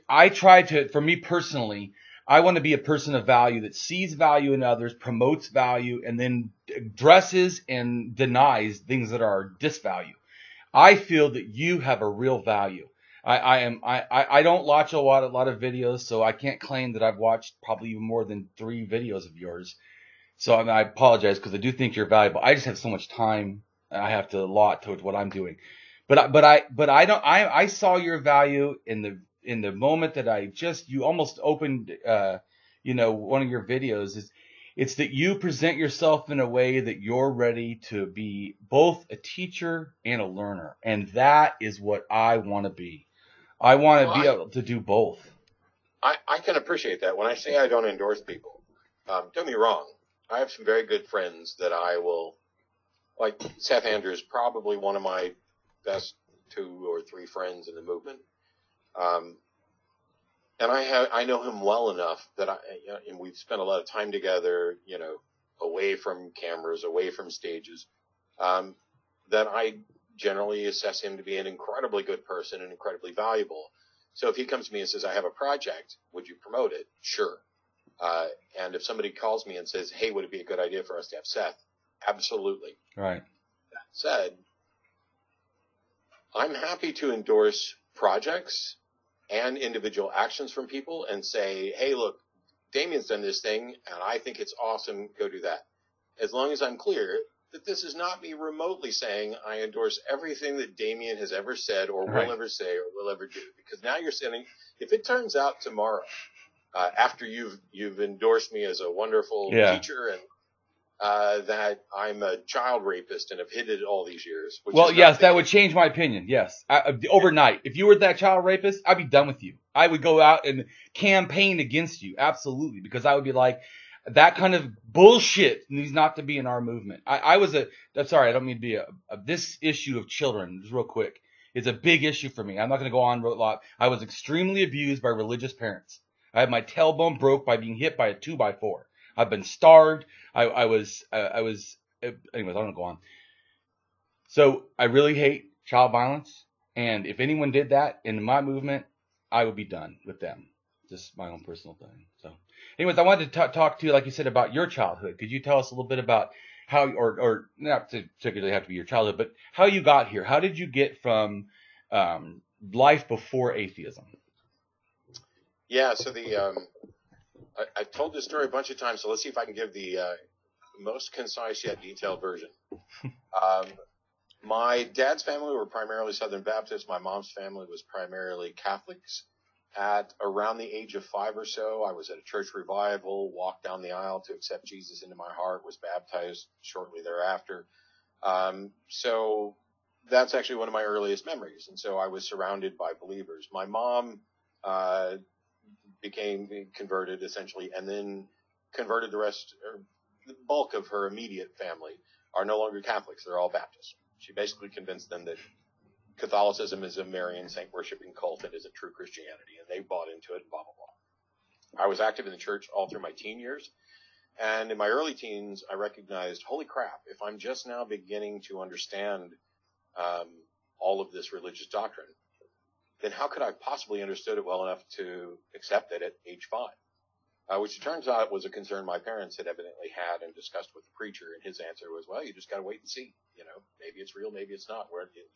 I try to, for me personally, I want to be a person of value that sees value in others, promotes value, and then addresses and denies things that are disvalue. I feel that you have a real value. I don't watch a lot of videos, so I can't claim that I've watched probably even more than 3 videos of yours. So I apologize because I do think you're valuable. I just have so much time I have to allot towards what I'm doing. I saw your value in the moment that you almost opened one of your videos. It's that you present yourself in a way that you're ready to be both a teacher and a learner, and that is what I want to be. I want to be able to do both. I can appreciate that. When I say I don't endorse people, don't get me wrong. I have some very good friends that I will, like Seth Andrews, probably one of my best 2 or 3 friends in the movement. And I know him well enough that and we've spent a lot of time together, away from cameras, away from stages, that I generally assess him to be an incredibly good person and incredibly valuable. So if he comes to me and says, I have a project, would you promote it? Sure. And if somebody calls me and says, hey, would it be a good idea for us to have Seth? Absolutely. Right. That said, I'm happy to endorse projects and individual actions from people and say, hey, look, Damien's done this thing, and I think it's awesome. Go do that. As long as I'm clear that this is not me remotely saying I endorse everything that Damien has ever said or will ever say or will ever do. Because now you're saying, if it turns out tomorrow, after you've endorsed me as a wonderful teacher and that I'm a child rapist and have hid it all these years. Well, yes, that would change my opinion. Yes. Overnight. If you were that child rapist, I'd be done with you. I would go out and campaign against you. Absolutely. Because I would be like, that kind of bullshit needs not to be in our movement. I'm sorry, I don't mean to be this issue of children, just real quick, is a big issue for me. I'm not going to go on a lot. I was extremely abused by religious parents. I had my tailbone broke by being hit by a 2x4. I've been starved. Anyways, I don't want to go on. So I really hate child violence. And if anyone did that in my movement, I would be done with them. Just my own personal thing. So anyways, I wanted to talk to you, like you said, about your childhood. Could you tell us a little bit about how, or not to particularly have to be your childhood, but how you got here? How did you get from life before atheism? Yeah, so I've told this story a bunch of times, so let's see if I can give the most concise yet detailed version. My dad's family were primarily Southern Baptists. My mom's family was primarily Catholics. At around the age of 5 or so, I was at a church revival, walked down the aisle to accept Jesus into my heart, was baptized shortly thereafter. So that's actually one of my earliest memories. And so I was surrounded by believers. My mom became converted essentially, and then converted the bulk of her immediate family are no longer Catholics. They're all Baptists. She basically convinced them that Catholicism is a Marian saint worshiping cult and isn't true Christianity, and they bought into it and blah, blah, blah. I was active in the church all through my teen years, and in my early teens, I recognized, holy crap, if I'm just now beginning to understand all of this religious doctrine, then how could I have possibly understood it well enough to accept it at age 5? Which it turns out was a concern my parents had evidently had and discussed with the preacher, and his answer was, well, you just got to wait and see. Maybe it's real, maybe it's not.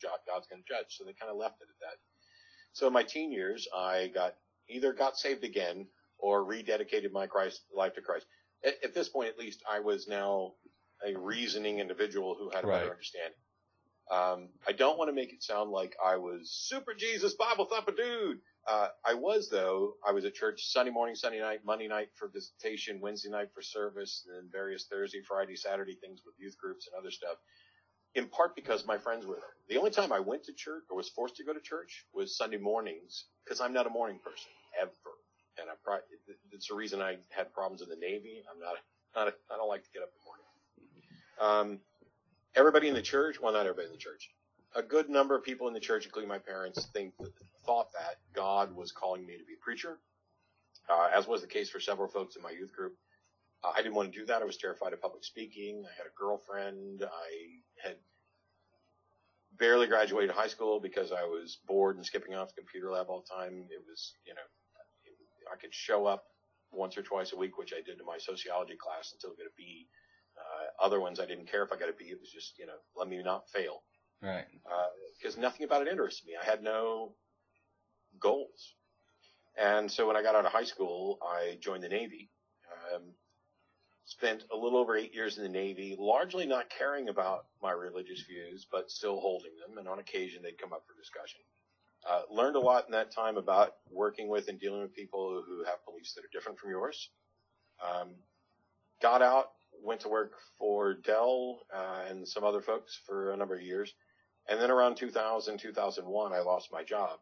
God's going to judge. So they kind of left it at that. So in my teen years, I either got saved again or rededicated my life to Christ. At this point, at least, I was now a reasoning individual who had a better understanding. I don't want to make it sound like I was super Jesus Bible thumper dude. I was, though. I was at church Sunday morning, Sunday night, Monday night for visitation, Wednesday night for service, and then various Thursday, Friday, Saturday things with youth groups and other stuff, in part because my friends were there. The only time I went to church or was forced to go to church was Sunday mornings, because I'm not a morning person, ever. And it's the reason I had problems in the Navy. I don't like to get up in the morning. Everybody in the church, well, not everybody in the church, a good number of people in the church, including my parents, thought that God was calling me to be a preacher. as was the case for several folks in my youth group. I didn't want to do that. I was terrified of public speaking. I had a girlfriend. I had barely graduated high school because I was bored and skipping off the computer lab all the time. It was, I could show up once or twice a week, which I did in my sociology class until I got a B. Other ones I didn't care if I got a B. It was just, let me not fail. Right. Because nothing about it interested me. I had no goals. And so when I got out of high school, I joined the Navy. Spent a little over 8 years in the Navy, largely not caring about my religious views, but still holding them. And on occasion, they'd come up for discussion. Learned a lot in that time about working with and dealing with people who have beliefs that are different from yours. Got out, went to work for Dell and some other folks for a number of years. And then around 2000, 2001, I lost my job.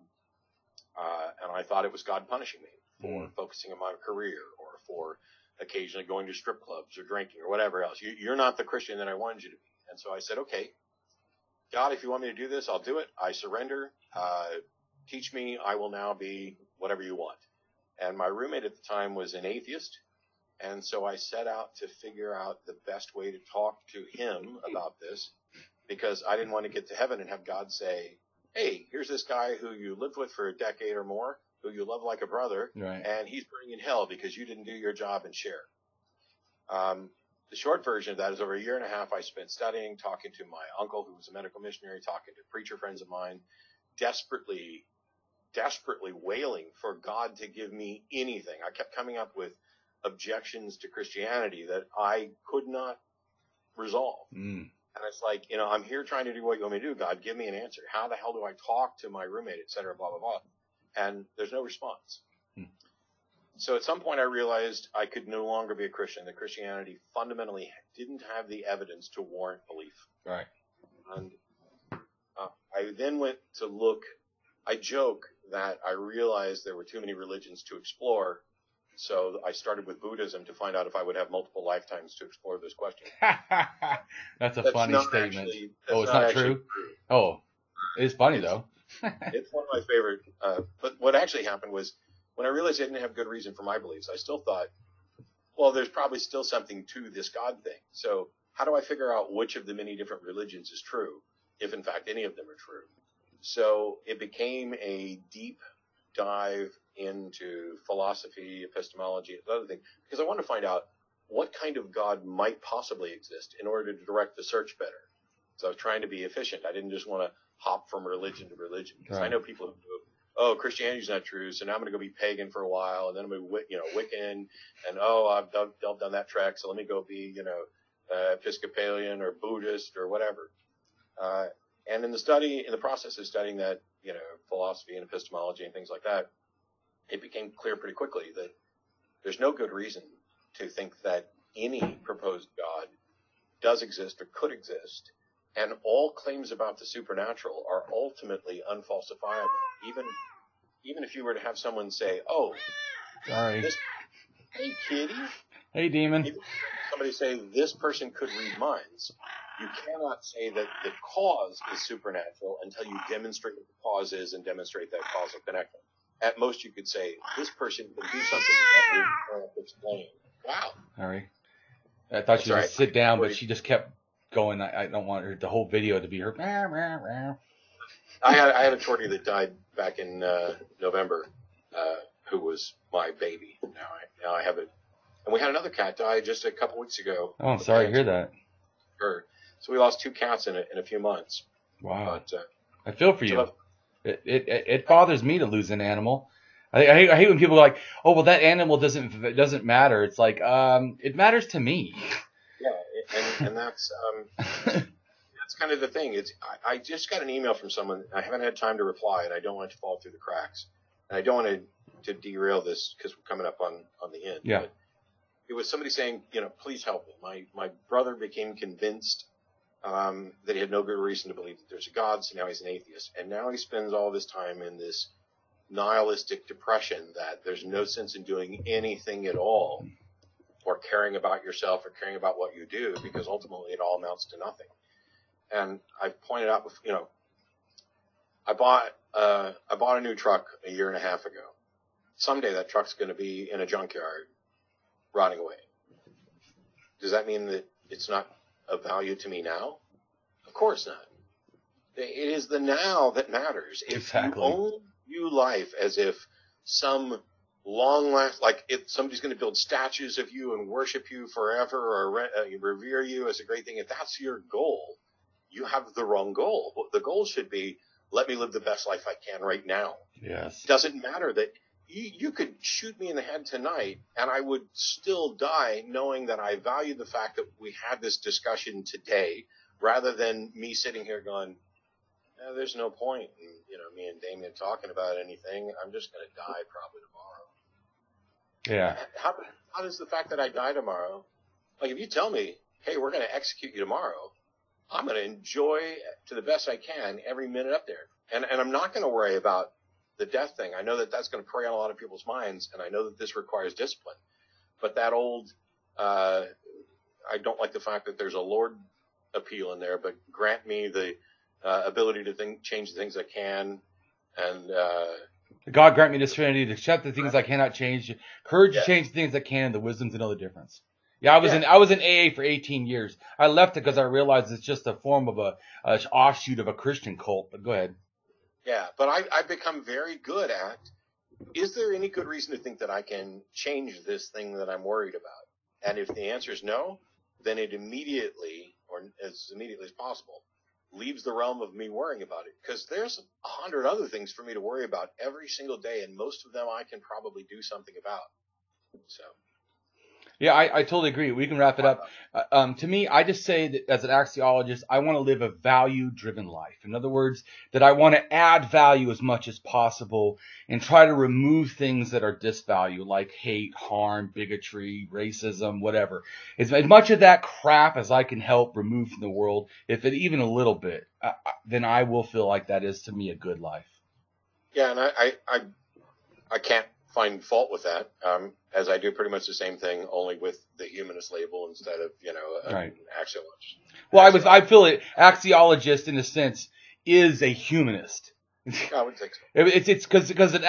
And I thought it was God punishing me for focusing on my career or for occasionally going to strip clubs or drinking or whatever else. You're not the Christian that I wanted you to be. And so I said, okay, God, if you want me to do this, I'll do it. I surrender. Teach me. I will now be whatever you want. And my roommate at the time was an atheist. And so I set out to figure out the best way to talk to him about this, because I didn't want to get to heaven and have God say, hey, here's this guy who you lived with for a decade or more, who you love like a brother, Right. and he's burning in hell because you didn't do your job and share. The short version of that is over a year and a half I spent studying, talking to my uncle who was a medical missionary, talking to preacher friends of mine, desperately wailing for God to give me anything. I kept coming up with objections to Christianity that I could not resolve. And it's like, I'm here trying to do what you want me to do. God, give me an answer. How the hell do I talk to my roommate, et cetera, blah, blah, blah. And there's no response. So at some point I realized I could no longer be a Christian, that Christianity fundamentally didn't have the evidence to warrant belief. Right. And I then went to look. I joke that I realized there were too many religions to explore. So I started with Buddhism to find out if I would have multiple lifetimes to explore this question. That's a funny statement. It's not true? Oh, it's funny though. It's one of my favorite. But what actually happened was when I realized I didn't have good reason for my beliefs, I still thought, well, there's probably still something to this God thing. So how do I figure out which of the many different religions is true, if in fact any of them are true? So it became a deep dive into philosophy, epistemology, and other things, because I wanted to find out what kind of God might possibly exist in order to direct the search better. So I was trying to be efficient. I didn't just want to hop from religion to religion, because I know people who go, oh, Christianity's not true, so now I'm going to go be pagan for a while, and then I'm going to be, Wiccan, and I've done that trek, so let me go be, Episcopalian or Buddhist or whatever. And in the process of studying that, philosophy and epistemology and things like that, it became clear pretty quickly that there's no good reason to think that any proposed God does exist or could exist, and all claims about the supernatural are ultimately unfalsifiable. Even if you were to have someone say, "Oh, sorry, hey kitty, hey demon," even somebody say this person could read minds, you cannot say that the cause is supernatural until you demonstrate what the cause is and demonstrate that causal connection. At most, you could say this person can do something that you can't explain. Wow. Sorry, I thought she'd just sit down, but she just kept going. I don't want her the whole video to be her. I had a tortie that died back in November, who was my baby. Now I have it, and we had another cat die just a couple weeks ago. Oh, I'm sorry to hear that. So we lost two cats in a few months. Wow. But, I feel for you. It bothers me to lose an animal. I hate when people are like, oh, well, that animal doesn't matter. It's like, it matters to me. Yeah, and that's kind of the thing. I just got an email from someone. I haven't had time to reply, and I don't want it to fall through the cracks. And I don't want to derail this because we're coming up on the end. Yeah. But it was somebody saying, please help me. My brother became convinced that he had no good reason to believe that there's a God, so now he's an atheist. And now he spends all this time in this nihilistic depression that there's no sense in doing anything at all, or caring about yourself or caring about what you do, because ultimately it all amounts to nothing. And I've pointed out, I bought a new truck a year and a half ago. someday that truck's going to be in a junkyard rotting away. Does that mean that it's not of value to me now? Of course not. It is the now that matters. If you only view life as if some long last, like if somebody's going to build statues of you and worship you forever or revere you as a great thing, if that's your goal, you have the wrong goal. The goal should be, let me live the best life I can right now. Yes. It doesn't matter that you could shoot me in the head tonight and I would still die knowing that I value the fact that we had this discussion today, rather than me sitting here going, there's no point in, me and Damien talking about anything. I'm just going to die probably tomorrow. Yeah. How does the fact that I die tomorrow, like if you tell me, hey, we're going to execute you tomorrow, I'm going to enjoy to the best I can every minute up there. And I'm not going to worry about the death thing. I know that that's going to prey on a lot of people's minds, and I know that this requires discipline. But that old, I don't like the fact that there's a Lord appeal in there, but grant me the ability to change the things I can, and God grant me the serenity to accept the things I cannot change, courage to change the things I can, and the wisdom to know the difference. Yeah, I was in AA for 18 years. I left it because I realized it's just a form of a offshoot of a Christian cult. But go ahead. Yeah, but I've become very good at, is there any good reason to think that I can change this thing that I'm worried about? And if the answer is no, then it immediately, or as immediately as possible, leaves the realm of me worrying about it. Because there's 100 other things for me to worry about every single day, and most of them I can probably do something about. So. Yeah, I totally agree. We can wrap it up. To me, I just say that as an axiologist, I want to live a value-driven life. In other words, that I want to add value as much as possible and try to remove things that are disvalue, like hate, harm, bigotry, racism, whatever. As much of that crap as I can help remove from the world, if it even a little bit, then I will feel like that is, to me, a good life. Yeah, and I can't find fault with that, as I do pretty much the same thing, only with the humanist label instead of, an axiologist. Well, I feel it. Axiologist, in a sense, is a humanist. I would think so. It's because an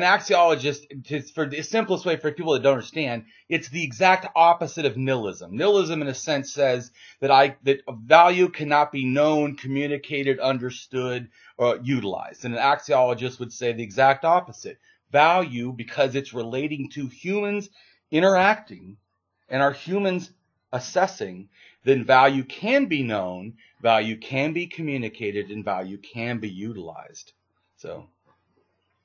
axiologist, for the simplest way for people that don't understand, it's the exact opposite of nihilism. Nihilism, in a sense, says that value cannot be known, communicated, understood, or utilized. And an axiologist would say the exact opposite. Value, because it's relating to humans interacting and are humans assessing, then value can be known, value can be communicated, and value can be utilized. So,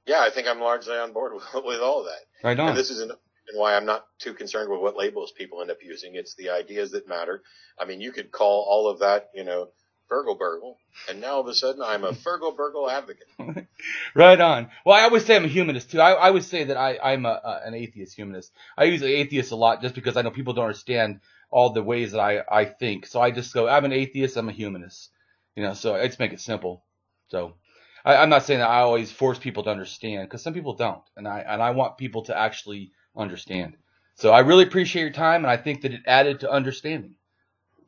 yeah, I think I'm largely on board with all of that. Right on. And this is why I'm not too concerned with what labels people end up using. It's the ideas that matter. I mean, you could call all of that, Burgle, and now all of a sudden I'm a Burgle advocate. Right on. Well, I always say I'm a humanist too. I would say that I'm an atheist humanist. I use atheist a lot just because I know people don't understand all the ways that I think. So I just go, I'm an atheist, I'm a humanist. So I just make it simple. So I'm not saying that I always force people to understand, because some people don't, and I want people to actually understand. So I really appreciate your time, and I think that it added to understanding.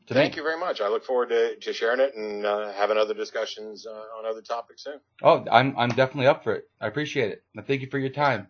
Thank you very much. I look forward to sharing it and having other discussions on other topics soon. Oh, I'm definitely up for it. I appreciate it. And thank you for your time.